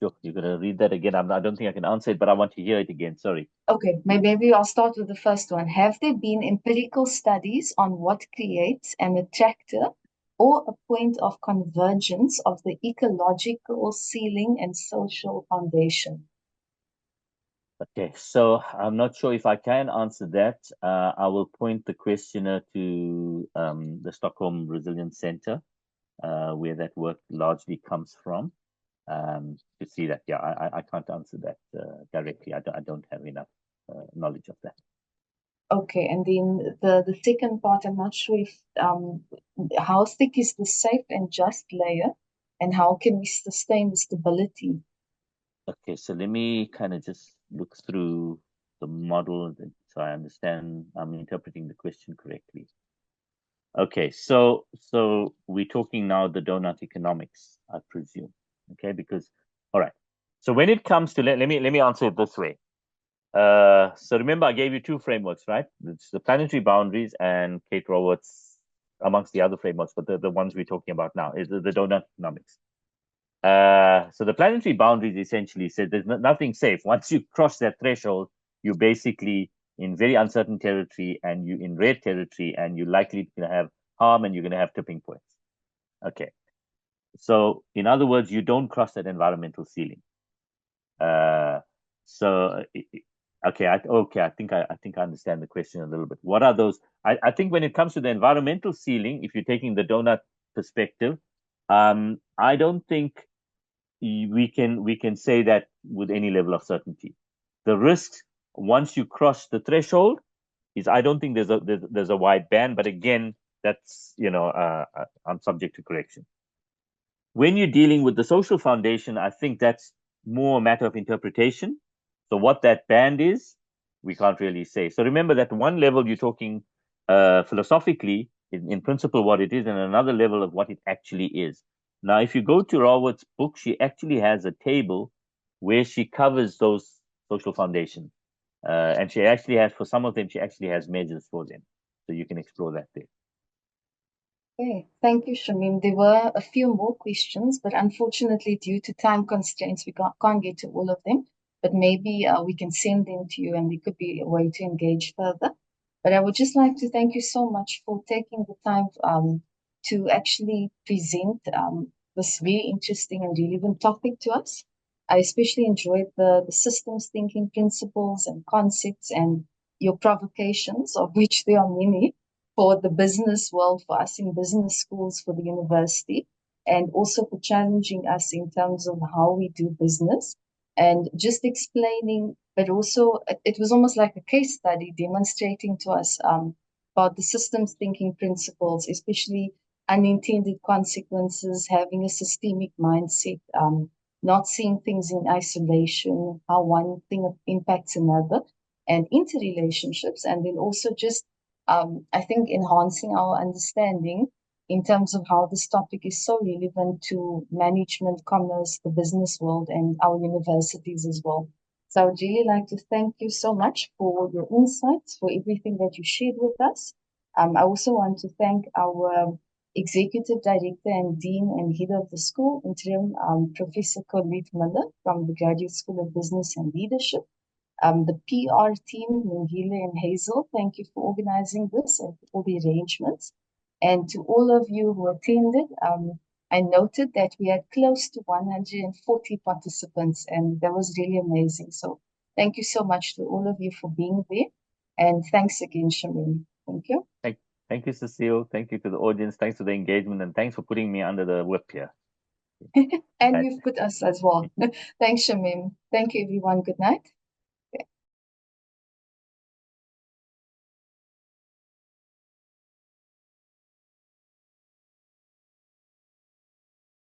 Sure, you're going to read that again. I don't think I can answer it, but I want to hear it again. Sorry. Okay, maybe I'll start with the first one. Have there been empirical studies on what creates an attractor or a point of convergence of the ecological ceiling and social foundation? Okay, so I'm not sure if I can answer that. I will point the questioner to the Stockholm Resilience Center, where that work largely comes from, to see that. Yeah, I can't answer that directly. I don't have enough knowledge of that. Okay, and then the second part, I'm not sure if how thick is the safe and just layer, and how can we sustain the stability? Okay, so let me kind of just look through the model so I understand I'm interpreting the question correctly. Okay, so we're talking now the donut economics, I presume. Okay, because all right. So when it comes to let me answer it this way. So remember I gave you 2 frameworks, right? It's the planetary boundaries and Kate Raworth's amongst the other frameworks, but the ones we're talking about now is the donut economics. So the planetary boundaries essentially said there's nothing safe. Once you cross that threshold, you're basically in very uncertain territory and you in red territory, and you're likely to have harm and you're going to have tipping points. Okay. So in other words, you don't cross that environmental ceiling. So okay, I think I understand the question a little bit. What are those? I think when it comes to the environmental ceiling, if you're taking the donut perspective, I don't think we can say that with any level of certainty. The risks once you cross the threshold is, I don't think there's a wide band, but again, that's I'm subject to correction. When you're dealing with the social foundation, I think that's more a matter of interpretation. So what that band is, we can't really say. So remember that one level you're talking philosophically, in principle, what it is, and another level of what it actually is. Now, if you go to Raworth's book, she actually has a table where she covers those social foundations. And she actually has, for some of them, she actually has measures for them. So you can explore that there. Okay, thank you, Shamim. There were a few more questions, but unfortunately, due to time constraints, we can't get to all of them. But maybe we can send them to you and there could be a way to engage further. But I would just like to thank you so much for taking the time to actually present this very interesting and relevant topic to us. I especially enjoyed the systems thinking principles and concepts and your provocations, of which there are many for the business world, for us in business schools, for the university, and also for challenging us in terms of how we do business and just explaining, but also it was almost like a case study demonstrating to us about the systems thinking principles, especially unintended consequences, having a systemic mindset, not seeing things in isolation, how one thing impacts another, and interrelationships, and then also just I think enhancing our understanding in terms of how this topic is so relevant to management, commerce, the business world, and our universities as well. So I would really like to thank you so much for your insights, for everything that you shared with us. I also want to thank our Executive Director and Dean and Head of the School, Interim Professor Colette Miller from the Graduate School of Business and Leadership. The PR team, Mungile and Hazel, thank you for organizing this and for all the arrangements. And to all of you who attended, I noted that we had close to 140 participants, and that was really amazing. So thank you so much to all of you for being there. And thanks again, Shamim. Thank you. Thank you, Cecile. Thank you to the audience. Thanks for the engagement, and thanks for putting me under the whip here. And Right. you've put us as well. Thanks, Shamim. Thank you, everyone. Good night.